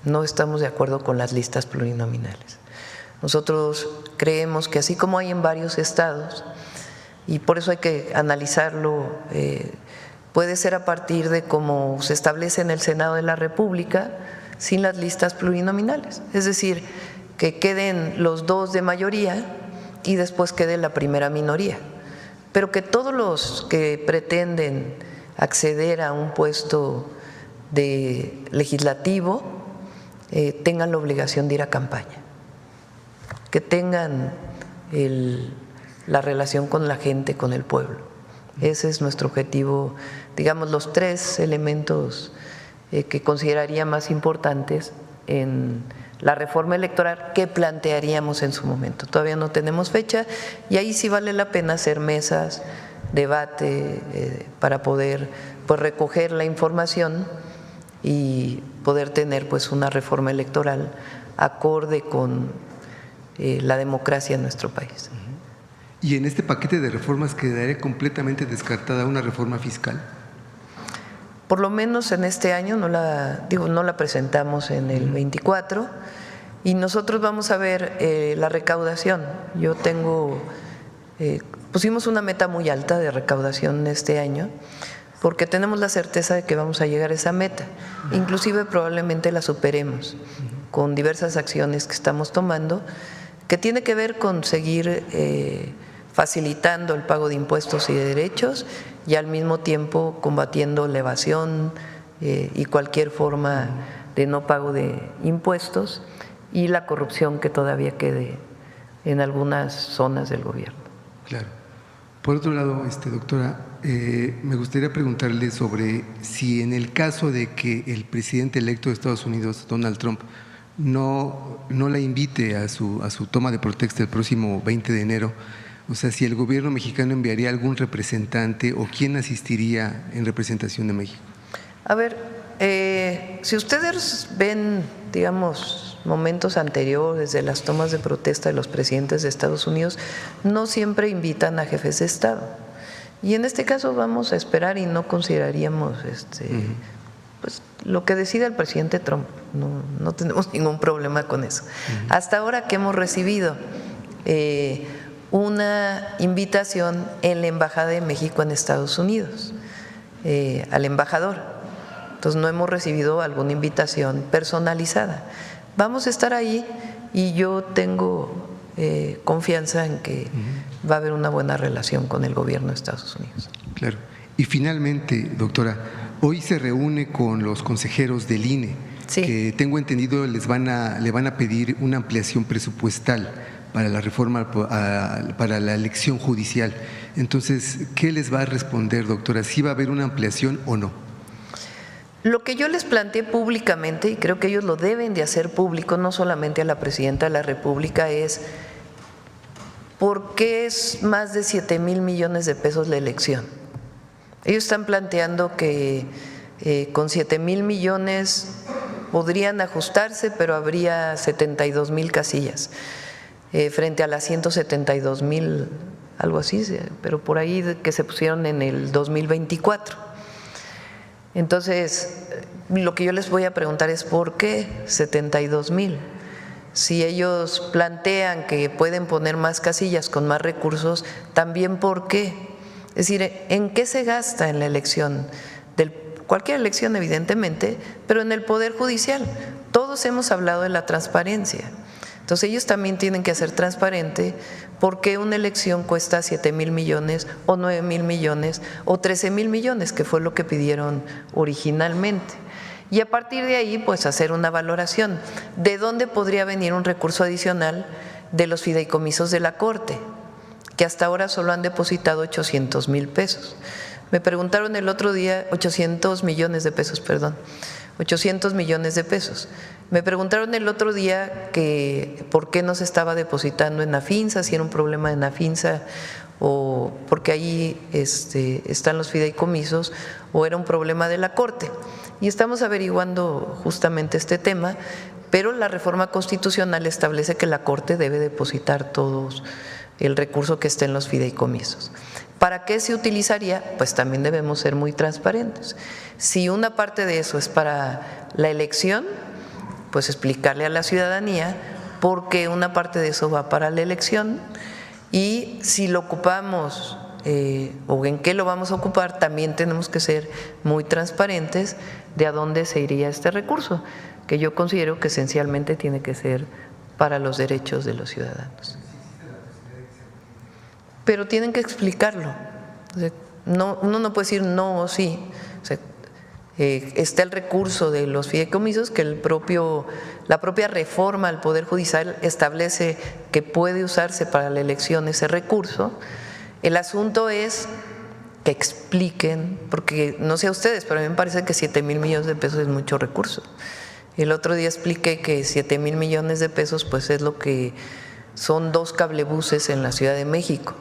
No estamos de acuerdo con las listas plurinominales. Nosotros creemos que así como hay en varios estados, y por eso hay que analizarlo, puede ser a partir de cómo se establece en el Senado de la República sin las listas plurinominales, es decir, que queden los dos de mayoría y después quede la primera minoría, pero que todos los que pretenden acceder a un puesto de legislativo tengan la obligación de ir a campaña, que tengan la relación con la gente, con el pueblo. Ese es nuestro objetivo, digamos, los tres elementos que consideraría más importantes en la reforma electoral que plantearíamos en su momento. Todavía no tenemos fecha y ahí sí vale la pena hacer mesas, debate, para poder pues, recoger la información y poder tener pues, una reforma electoral acorde con la democracia en nuestro país. ¿Y en este paquete de reformas quedaría completamente descartada una reforma fiscal? Por lo menos en este año no la presentamos en el 24 y nosotros vamos a ver la recaudación. Yo pusimos una meta muy alta de recaudación este año porque tenemos la certeza de que vamos a llegar a esa meta, inclusive probablemente la superemos con diversas acciones que estamos tomando, que tiene que ver con seguir facilitando el pago de impuestos y de derechos y al mismo tiempo combatiendo la evasión y cualquier forma de no pago de impuestos y la corrupción que todavía quede en algunas zonas del gobierno. Claro. Por otro lado, doctora, me gustaría preguntarle sobre si en el caso de que el presidente electo de Estados Unidos, Donald Trump, no la invite a su toma de protesta el próximo 20 de enero, o sea, si el gobierno mexicano enviaría algún representante o quién asistiría en representación de México. A ver, si ustedes ven, digamos, momentos anteriores de las tomas de protesta de los presidentes de Estados Unidos, no siempre invitan a jefes de Estado. Y en este caso vamos a esperar y no consideraríamos pues, lo que decida el presidente Trump. No tenemos ningún problema con eso. Hasta ahora que hemos recibido una invitación en la Embajada de México en Estados Unidos, al embajador. Entonces no hemos recibido alguna invitación personalizada. Vamos a estar ahí y yo tengo confianza en que va a haber una buena relación con el gobierno de Estados Unidos. Claro. Y finalmente, doctora, hoy se reúne con los consejeros del INE, sí, que tengo entendido le van a pedir una ampliación presupuestal para la reforma, para la elección judicial. Entonces, ¿qué les va a responder, doctora? ¿Sí va a haber una ampliación o no? Lo que yo les planteé públicamente, y creo que ellos lo deben de hacer público, no solamente a la Presidenta de la República, es ¿por qué es más de 7,000 millones de pesos la elección? Ellos están planteando que con 7,000 millones podrían ajustarse, pero habría 72,000 casillas. Frente a las 172,000, algo así, pero por ahí que se pusieron en el 2024. Entonces, lo que yo les voy a preguntar es ¿por qué 72,000? Si ellos plantean que pueden poner más casillas con más recursos, también ¿por qué? Es decir, ¿en qué se gasta en la elección? cualquier elección evidentemente, pero en el Poder Judicial. Todos hemos hablado de la transparencia. Entonces ellos también tienen que hacer transparente por qué una elección cuesta 7,000 millones o 9,000 millones o 13,000 millones, que fue lo que pidieron originalmente. Y a partir de ahí, pues hacer una valoración de dónde podría venir un recurso adicional de los fideicomisos de la Corte, que hasta ahora solo han depositado 800,000 pesos. Me preguntaron el otro día, 800 millones de pesos, perdón, 800 millones de pesos. Me preguntaron el otro día que por qué no se estaba depositando en Nafinsa, si era un problema de Nafinsa o porque ahí están los fideicomisos o era un problema de la Corte. Y estamos averiguando justamente este tema, pero la reforma constitucional establece que la Corte debe depositar todos el recurso que esté en los fideicomisos. ¿Para qué se utilizaría? Pues también debemos ser muy transparentes. Si una parte de eso es para la elección, pues explicarle a la ciudadanía por qué una parte de eso va para la elección y si lo ocupamos o en qué lo vamos a ocupar, también tenemos que ser muy transparentes de a dónde se iría este recurso, que yo considero que esencialmente tiene que ser para los derechos de los ciudadanos. Pero tienen que explicarlo. O sea, uno no puede decir no o sí. O sea, está el recurso de los fideicomisos que la propia reforma al Poder Judicial establece que puede usarse para la elección ese recurso. El asunto es que expliquen, porque no sé a ustedes, pero a mí me parece que 7,000 millones de pesos es mucho recurso. El otro día expliqué que 7,000 millones de pesos pues es lo que son 2 cablebuses en la Ciudad de México.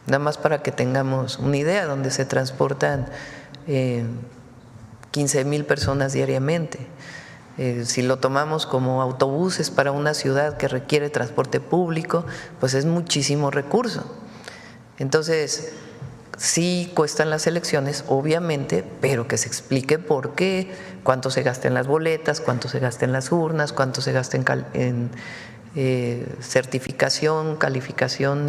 Nada más para que tengamos una idea, donde se transportan 15,000 personas diariamente. Si lo tomamos como autobuses para una ciudad que requiere transporte público, pues es muchísimo recurso. Entonces, sí cuestan las elecciones, obviamente, pero que se explique por qué, cuánto se gasta en las boletas, cuánto se gasta en las urnas, cuánto se gasta en certificación, calificación,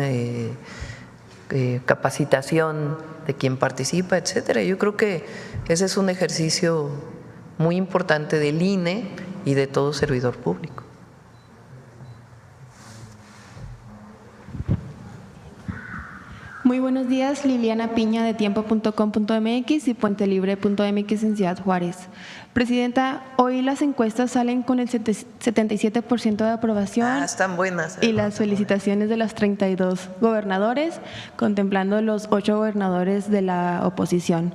capacitación de quien participa, etcétera. Yo creo que ese es un ejercicio muy importante del INE y de todo servidor público. Muy buenos días, Liliana Piña de tiempo.com.mx y puentelibre.mx en Ciudad Juárez. Presidenta, hoy las encuestas salen con el 77% de aprobación. Están buenas. Y las felicitaciones de los 32 gobernadores, contemplando los 8 gobernadores de la oposición.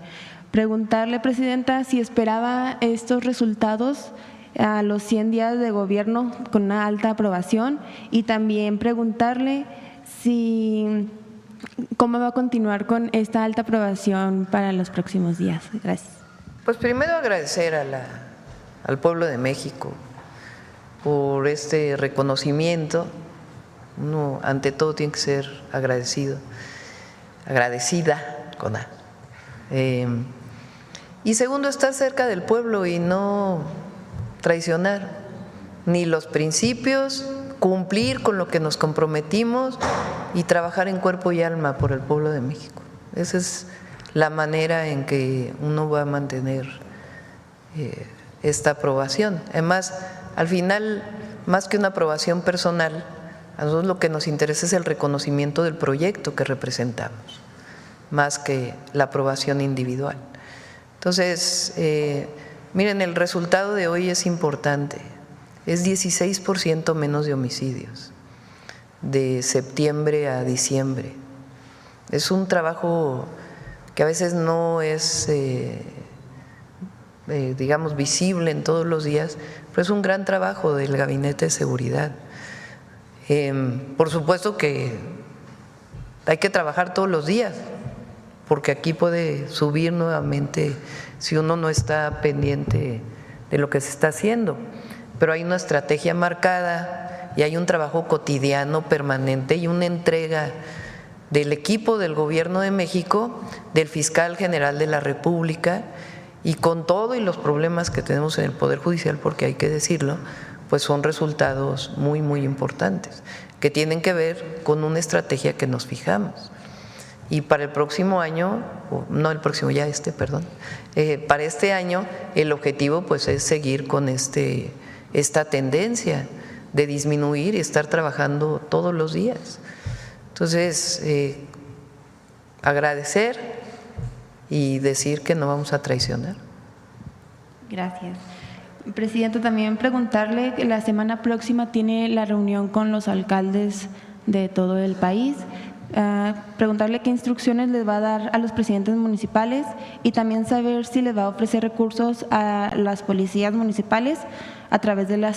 Preguntarle, Presidenta, si esperaba estos resultados a los 100 días de gobierno con una alta aprobación y también preguntarle cómo va a continuar con esta alta aprobación para los próximos días. Gracias. Pues primero agradecer al pueblo de México por este reconocimiento. Uno ante todo tiene que ser agradecida con A. Y segundo, estar cerca del pueblo y no traicionar ni los principios, cumplir con lo que nos comprometimos y trabajar en cuerpo y alma por el pueblo de México. Esa es la manera en que uno va a mantener esta aprobación. Además, al final, más que una aprobación personal, a nosotros lo que nos interesa es el reconocimiento del proyecto que representamos, más que la aprobación individual. Entonces, miren, el resultado de hoy es importante. Es 16% menos de homicidios de septiembre a diciembre. Es un trabajo que a veces no es, digamos, visible en todos los días, pero es un gran trabajo del Gabinete de Seguridad. Por supuesto que hay que trabajar todos los días, porque aquí puede subir nuevamente si uno no está pendiente de lo que se está haciendo. Pero hay una estrategia marcada y hay un trabajo cotidiano, permanente y una entrega del equipo del Gobierno de México, del Fiscal General de la República y con todo y los problemas que tenemos en el Poder Judicial, porque hay que decirlo, pues son resultados muy, muy importantes que tienen que ver con una estrategia que nos fijamos. Y para el próximo año, no el próximo, ya perdón, para este año el objetivo pues es seguir con esta tendencia de disminuir y estar trabajando todos los días. Entonces, agradecer y decir que no vamos a traicionar. Gracias. Presidenta, también preguntarle que la semana próxima tiene la reunión con los alcaldes de todo el país. Preguntarle qué instrucciones les va a dar a los presidentes municipales y también saber si les va a ofrecer recursos a las policías municipales a través de la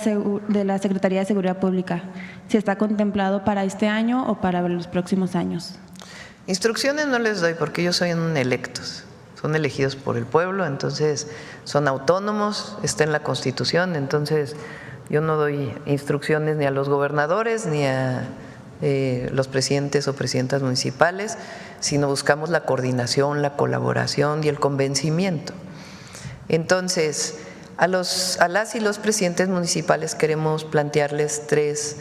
Secretaría de Seguridad Pública, si está contemplado para este año o para los próximos años. Instrucciones no les doy porque ellos son electos, son elegidos por el pueblo, entonces son autónomos, está en la Constitución, entonces yo no doy instrucciones ni a los gobernadores ni a los presidentes o presidentas municipales, sino buscamos la coordinación, la colaboración y el convencimiento. Entonces, a las y los presidentes municipales queremos plantearles tres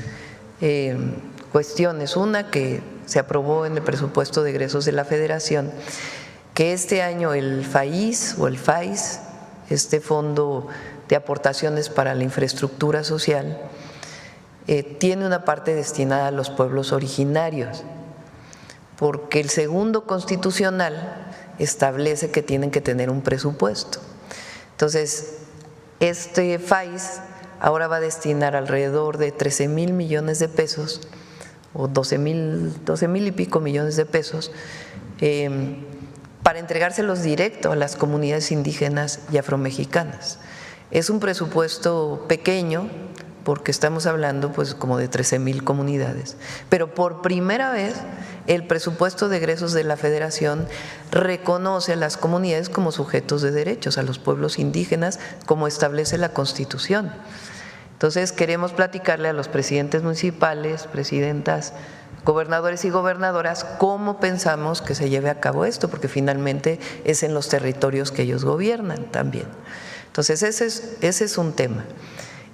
cuestiones. Una, que se aprobó en el presupuesto de egresos de la Federación, que este año el FAIS o el FAIS, este Fondo de Aportaciones para la Infraestructura Social, tiene una parte destinada a los pueblos originarios, porque el segundo constitucional establece que tienen que tener un presupuesto. Entonces, este FAIS ahora va a destinar alrededor de 13,000 millones de pesos o 12,000 y pico millones de pesos para entregárselos directo a las comunidades indígenas y afromexicanas. Es un presupuesto pequeño, porque estamos hablando pues como de 13,000 comunidades, pero por primera vez el presupuesto de egresos de la Federación reconoce a las comunidades como sujetos de derechos, a los pueblos indígenas, como establece la Constitución. Entonces queremos platicarle a los presidentes municipales, presidentas, gobernadores y gobernadoras cómo pensamos que se lleve a cabo esto, porque finalmente es en los territorios que ellos gobiernan también. Entonces ese es un tema.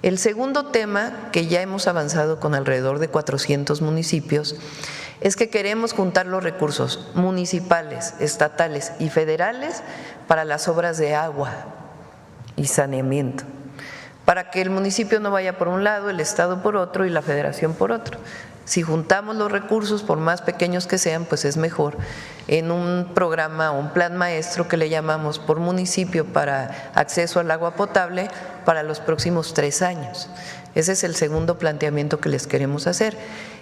El segundo tema, que ya hemos avanzado con alrededor de 400 municipios, es que queremos juntar los recursos municipales, estatales y federales para las obras de agua y saneamiento, para que el municipio no vaya por un lado, el estado por otro y la federación por otro. Si juntamos los recursos, por más pequeños que sean, pues es mejor en un programa o un plan maestro que le llamamos por municipio para acceso al agua potable para los próximos 3 años. Ese es el segundo planteamiento que les queremos hacer.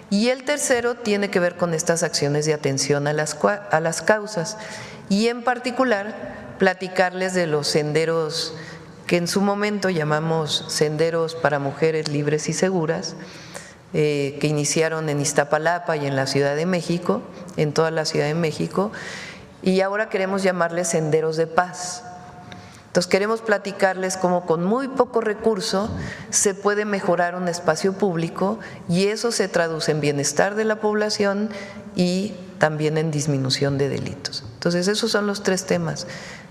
Y el tercero tiene que ver con estas acciones de atención a las causas y en particular platicarles de los senderos que en su momento llamamos senderos para mujeres libres y seguras, que iniciaron en Iztapalapa y en la Ciudad de México, en toda la Ciudad de México, y ahora queremos llamarles senderos de paz. Entonces queremos platicarles cómo con muy poco recurso se puede mejorar un espacio público y eso se traduce en bienestar de la población y también en disminución de delitos. Entonces esos son los 3 temas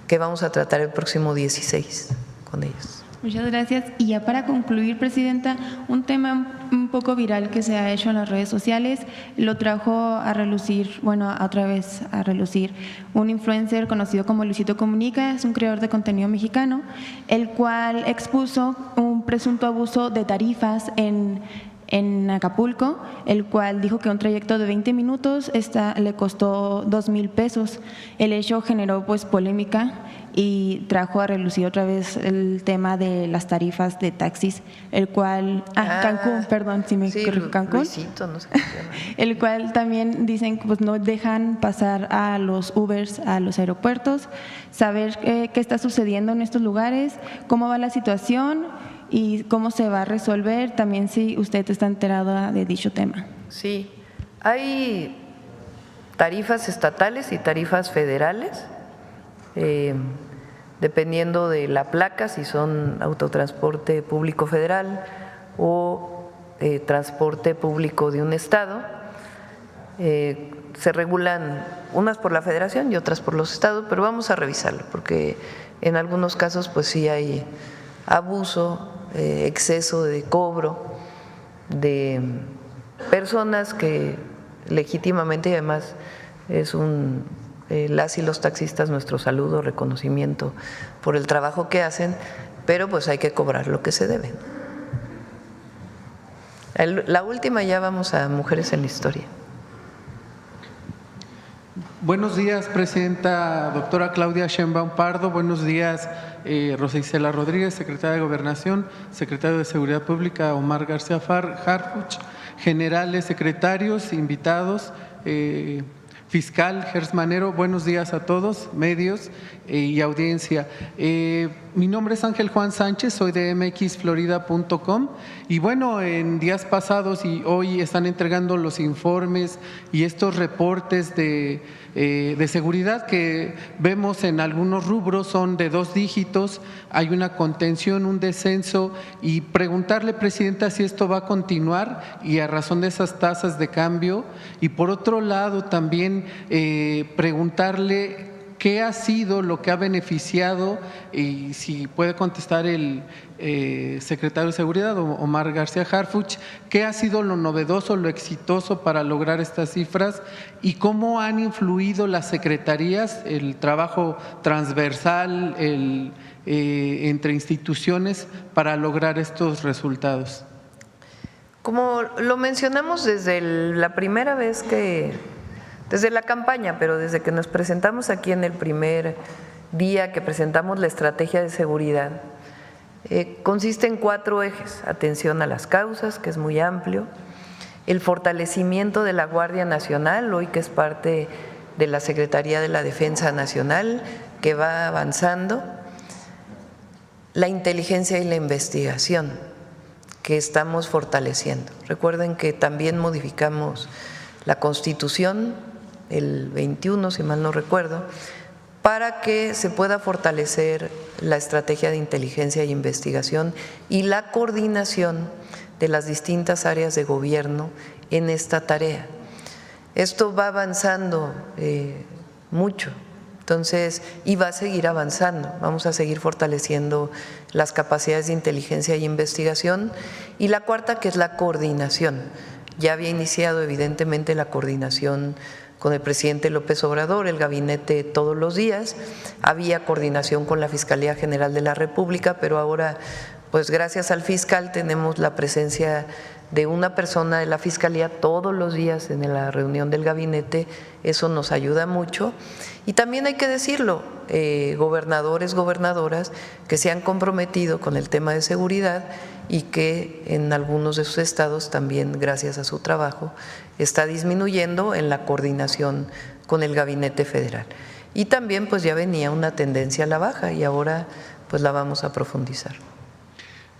que vamos a tratar el próximo 16 con ellos. Muchas gracias. Y ya para concluir, Presidenta, un tema un poco viral que se ha hecho en las redes sociales, lo trajo a relucir, otra vez a relucir, un influencer conocido como Luisito Comunica, es un creador de contenido mexicano, el cual expuso un presunto abuso de tarifas en Acapulco, el cual dijo que un trayecto de 20 minutos le costó 2,000 pesos. El hecho generó pues polémica y trajo a relucir otra vez el tema de las tarifas de taxis, el cual, Cancún, perdón, si me corrijo, Cancún, Luisito, no sé qué se llama. El cual también dicen que pues no dejan pasar a los Ubers a los aeropuertos, saber qué está sucediendo en estos lugares, cómo va la situación y cómo se va a resolver, también si usted está enterado de dicho tema. Sí, hay tarifas estatales y tarifas federales, dependiendo de la placa, si son autotransporte público federal o transporte público de un estado. Se regulan unas por la federación y otras por los estados, pero vamos a revisarlo porque en algunos casos pues sí hay abuso, exceso de cobro de personas que legítimamente y además es las y los taxistas nuestro saludo, reconocimiento por el trabajo que hacen, pero pues hay que cobrar lo que se debe. La última, ya vamos a Mujeres en la Historia. Buenos días, presidenta doctora Claudia Sheinbaum Pardo. Buenos días, Rosa Isela Rodríguez, secretaria de Gobernación, secretario de Seguridad Pública Omar García Harfuch, generales, secretarios, invitados, fiscal Gers Manero. Buenos días a todos, medios y audiencia. Mi nombre es Ángel Juan Sánchez, soy de mxflorida.com y bueno, en días pasados y hoy están entregando los informes y estos reportes de seguridad que vemos en algunos rubros son de 2 dígitos, hay una contención, un descenso y preguntarle, presidenta, si esto va a continuar y a razón de esas tasas de cambio y por otro lado también preguntarle ¿qué ha sido lo que ha beneficiado? Y si puede contestar el secretario de Seguridad, Omar García Harfuch, ¿qué ha sido lo novedoso, lo exitoso para lograr estas cifras? ¿Y cómo han influido las secretarías, el trabajo transversal entre instituciones para lograr estos resultados? Como lo mencionamos desde la primera vez desde la campaña, pero desde que nos presentamos aquí en el primer día que presentamos la estrategia de seguridad, consiste en 4 ejes: atención a las causas, que es muy amplio, el fortalecimiento de la Guardia Nacional, hoy que es parte de la Secretaría de la Defensa Nacional, que va avanzando, la inteligencia y la investigación, que estamos fortaleciendo. Recuerden que también modificamos la Constitución el 21, si mal no recuerdo, para que se pueda fortalecer la estrategia de inteligencia e investigación y la coordinación de las distintas áreas de gobierno en esta tarea. Esto va avanzando mucho, entonces, y va a seguir avanzando. Vamos a seguir fortaleciendo las capacidades de inteligencia y investigación. Y la cuarta, que es la coordinación. Ya había iniciado evidentemente la coordinación con el presidente López Obrador, el gabinete todos los días, había coordinación con la Fiscalía General de la República, pero ahora, pues gracias al fiscal, tenemos la presencia de una persona de la Fiscalía todos los días en la reunión del gabinete, eso nos ayuda mucho. Y también hay que decirlo, gobernadores, gobernadoras que se han comprometido con el tema de seguridad y que en algunos de sus estados también, gracias a su trabajo, está disminuyendo en la coordinación con el gabinete federal. Y también pues ya venía una tendencia a la baja y ahora pues la vamos a profundizar.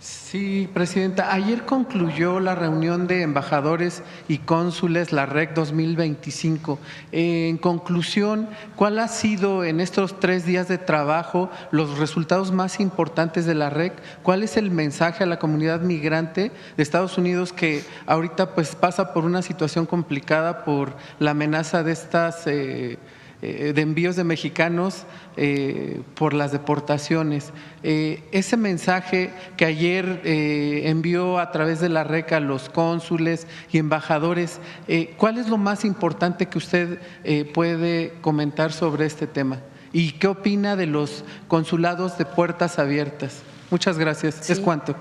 Sí, presidenta, ayer concluyó la reunión de embajadores y cónsules, la REC 2025. En conclusión, ¿cuál ha sido en estos 3 días de trabajo los resultados más importantes de la REC? ¿Cuál es el mensaje a la comunidad migrante de Estados Unidos que ahorita pues pasa por una situación complicada por la amenaza de estas de envíos de mexicanos por las deportaciones? Ese mensaje que ayer envió a través de la REC a los cónsules y embajadores, ¿cuál es lo más importante que usted puede comentar sobre este tema? ¿Y qué opina de los consulados de puertas abiertas? Muchas gracias. Sí. ¿Es cuánto?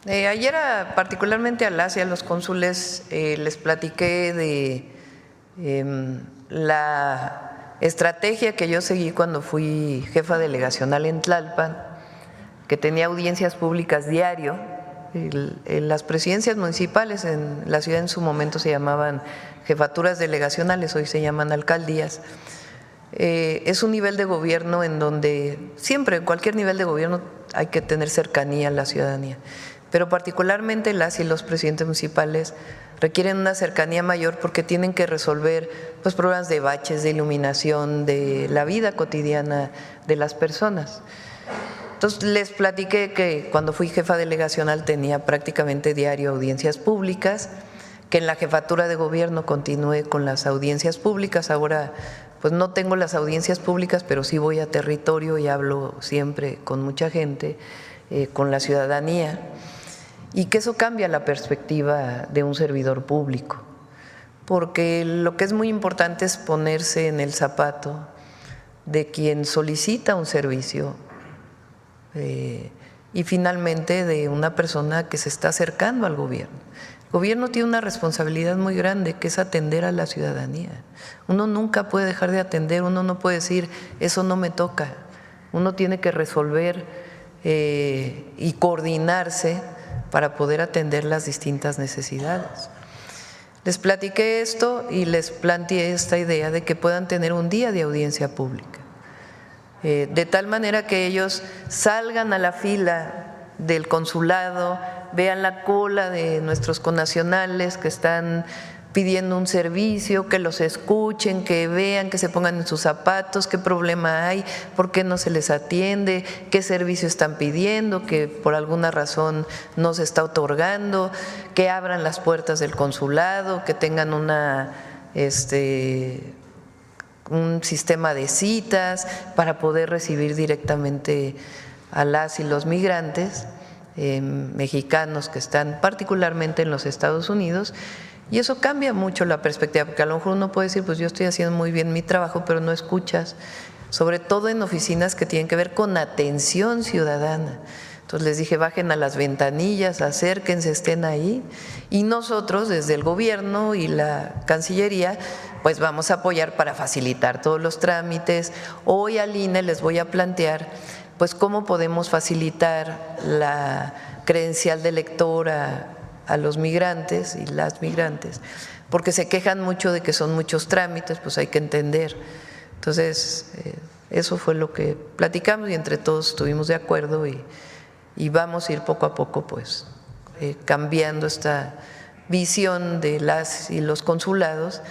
Ayer particularmente a las y a los cónsules les platiqué de la estrategia que yo seguí cuando fui jefa delegacional en Tlalpan, que tenía audiencias públicas diario. Las presidencias municipales en la ciudad en su momento se llamaban jefaturas delegacionales, hoy se llaman alcaldías. Es un nivel de gobierno en donde siempre, en cualquier nivel de gobierno, hay que tener cercanía a la ciudadanía, pero particularmente las y los presidentes municipales requieren una cercanía mayor porque tienen que resolver pues, problemas de baches, de iluminación, de la vida cotidiana de las personas. Entonces les platiqué que cuando fui jefa delegacional tenía prácticamente diario audiencias públicas, que en la jefatura de gobierno continué con las audiencias públicas. Ahora pues no tengo las audiencias públicas, pero sí voy a territorio y hablo siempre con mucha gente, con la ciudadanía. Y que eso cambia la perspectiva de un servidor público, porque lo que es muy importante es ponerse en el zapato de quien solicita un servicio y finalmente de una persona que se está acercando al gobierno. El gobierno tiene una responsabilidad muy grande, que es atender a la ciudadanía. Uno nunca puede dejar de atender, uno no puede decir, eso no me toca. Uno tiene que resolver y coordinarse para poder atender las distintas necesidades. Les platiqué esto y les planteé esta idea de que puedan tener un día de audiencia pública, de tal manera que ellos salgan a la fila del consulado, vean la cola de nuestros connacionales que están pidiendo un servicio, que los escuchen, que vean, que se pongan en sus zapatos, qué problema hay, por qué no se les atiende, qué servicio están pidiendo, que por alguna razón no se está otorgando, que abran las puertas del consulado, que tengan un sistema de citas para poder recibir directamente a las y los migrantes mexicanos que están particularmente en los Estados Unidos. Y eso cambia mucho la perspectiva, porque a lo mejor uno puede decir, pues yo estoy haciendo muy bien mi trabajo, pero no escuchas, sobre todo en oficinas que tienen que ver con atención ciudadana. Entonces les dije, bajen a las ventanillas, acérquense, estén ahí, y nosotros desde el gobierno y la Cancillería pues vamos a apoyar para facilitar todos los trámites. Hoy al INE les voy a plantear pues cómo podemos facilitar la credencial de lector a los migrantes y las migrantes, porque se quejan mucho de que son muchos trámites, pues hay que entender. Entonces, eso fue lo que platicamos y entre todos estuvimos de acuerdo y vamos a ir poco a poco pues cambiando esta visión de las y los consulados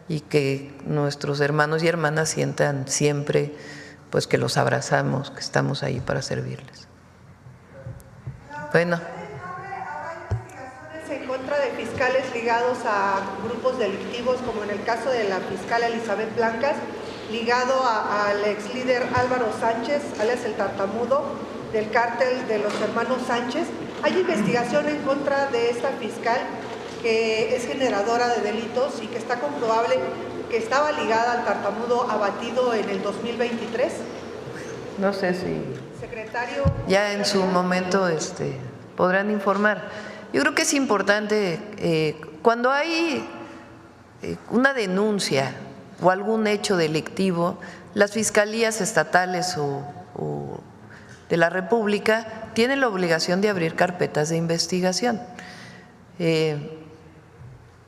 y que nuestros hermanos y hermanas sientan siempre pues que los abrazamos, que estamos ahí para servirles. Bueno. En contra de fiscales ligados a grupos delictivos, como en el caso de la fiscal Elizabeth Blancas, ligado al ex líder Álvaro Sánchez, alias el Tartamudo, del cártel de los hermanos Sánchez. Hay investigación en contra de esta fiscal que es generadora de delitos y que está comprobable que estaba ligada al Tartamudo abatido en el 2023. No sé si secretario ya en su momento podrán informar. Yo creo que es importante cuando hay una denuncia o algún hecho delictivo, las fiscalías estatales o de la República tienen la obligación de abrir carpetas de investigación.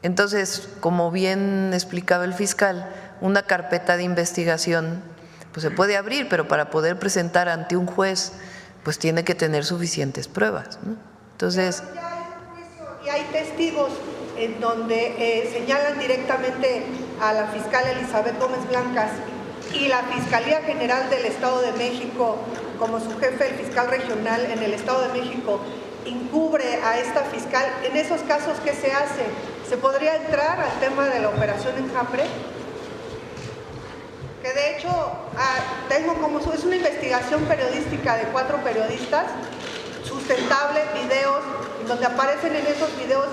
Entonces, como bien explicaba el fiscal, una carpeta de investigación pues se puede abrir, pero para poder presentar ante un juez pues tiene que tener suficientes pruebas, ¿no? Entonces, y hay testigos en donde señalan directamente a la fiscal Elizabeth Gómez Blancas y la Fiscalía General del Estado de México, como su jefe, el fiscal regional en el Estado de México, encubre a esta fiscal. En esos casos, ¿qué se hace? ¿Se podría entrar al tema de la operación Enjambre? Que de hecho, es una investigación periodística de 4 periodistas, sustentable, videos, donde aparecen en esos videos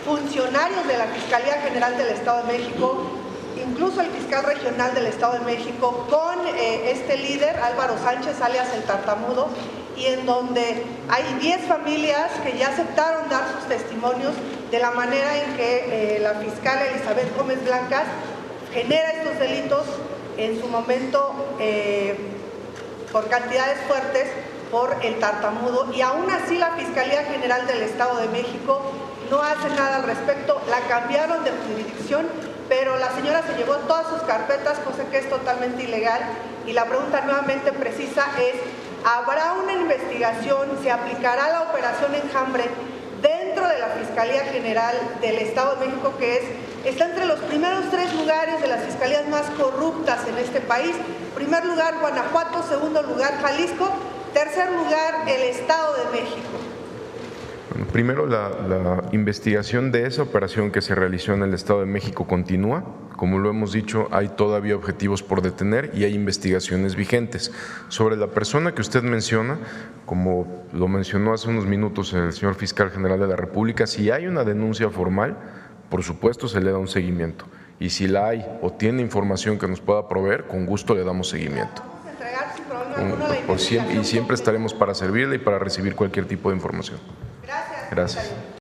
funcionarios de la Fiscalía General del Estado de México, incluso el fiscal regional del Estado de México, con este líder, Álvaro Sánchez, alias el Tartamudo, y en donde hay 10 familias que ya aceptaron dar sus testimonios de la manera en que la fiscal Elizabeth Gómez Blancas genera estos delitos en su momento por cantidades fuertes por el Tartamudo, y aún así la Fiscalía General del Estado de México no hace nada al respecto. La cambiaron de jurisdicción, pero la señora se llevó todas sus carpetas, cosa que es totalmente ilegal, y la pregunta nuevamente precisa es, ¿habrá una investigación? ¿Se aplicará la operación Enjambre dentro de la Fiscalía General del Estado de México, que está entre los primeros 3 lugares de las fiscalías más corruptas en este país? Primer lugar Guanajuato, segundo lugar Jalisco, tercer lugar el Estado de México. Bueno, primero, la investigación de esa operación que se realizó en el Estado de México continúa. Como lo hemos dicho, hay todavía objetivos por detener y hay investigaciones vigentes. Sobre la persona que usted menciona, como lo mencionó hace unos minutos el señor Fiscal General de la República, si hay una denuncia formal, por supuesto se le da un seguimiento. Y si la hay o tiene información que nos pueda proveer, con gusto le damos seguimiento. Y siempre estaremos para servirle y para recibir cualquier tipo de información. Gracias.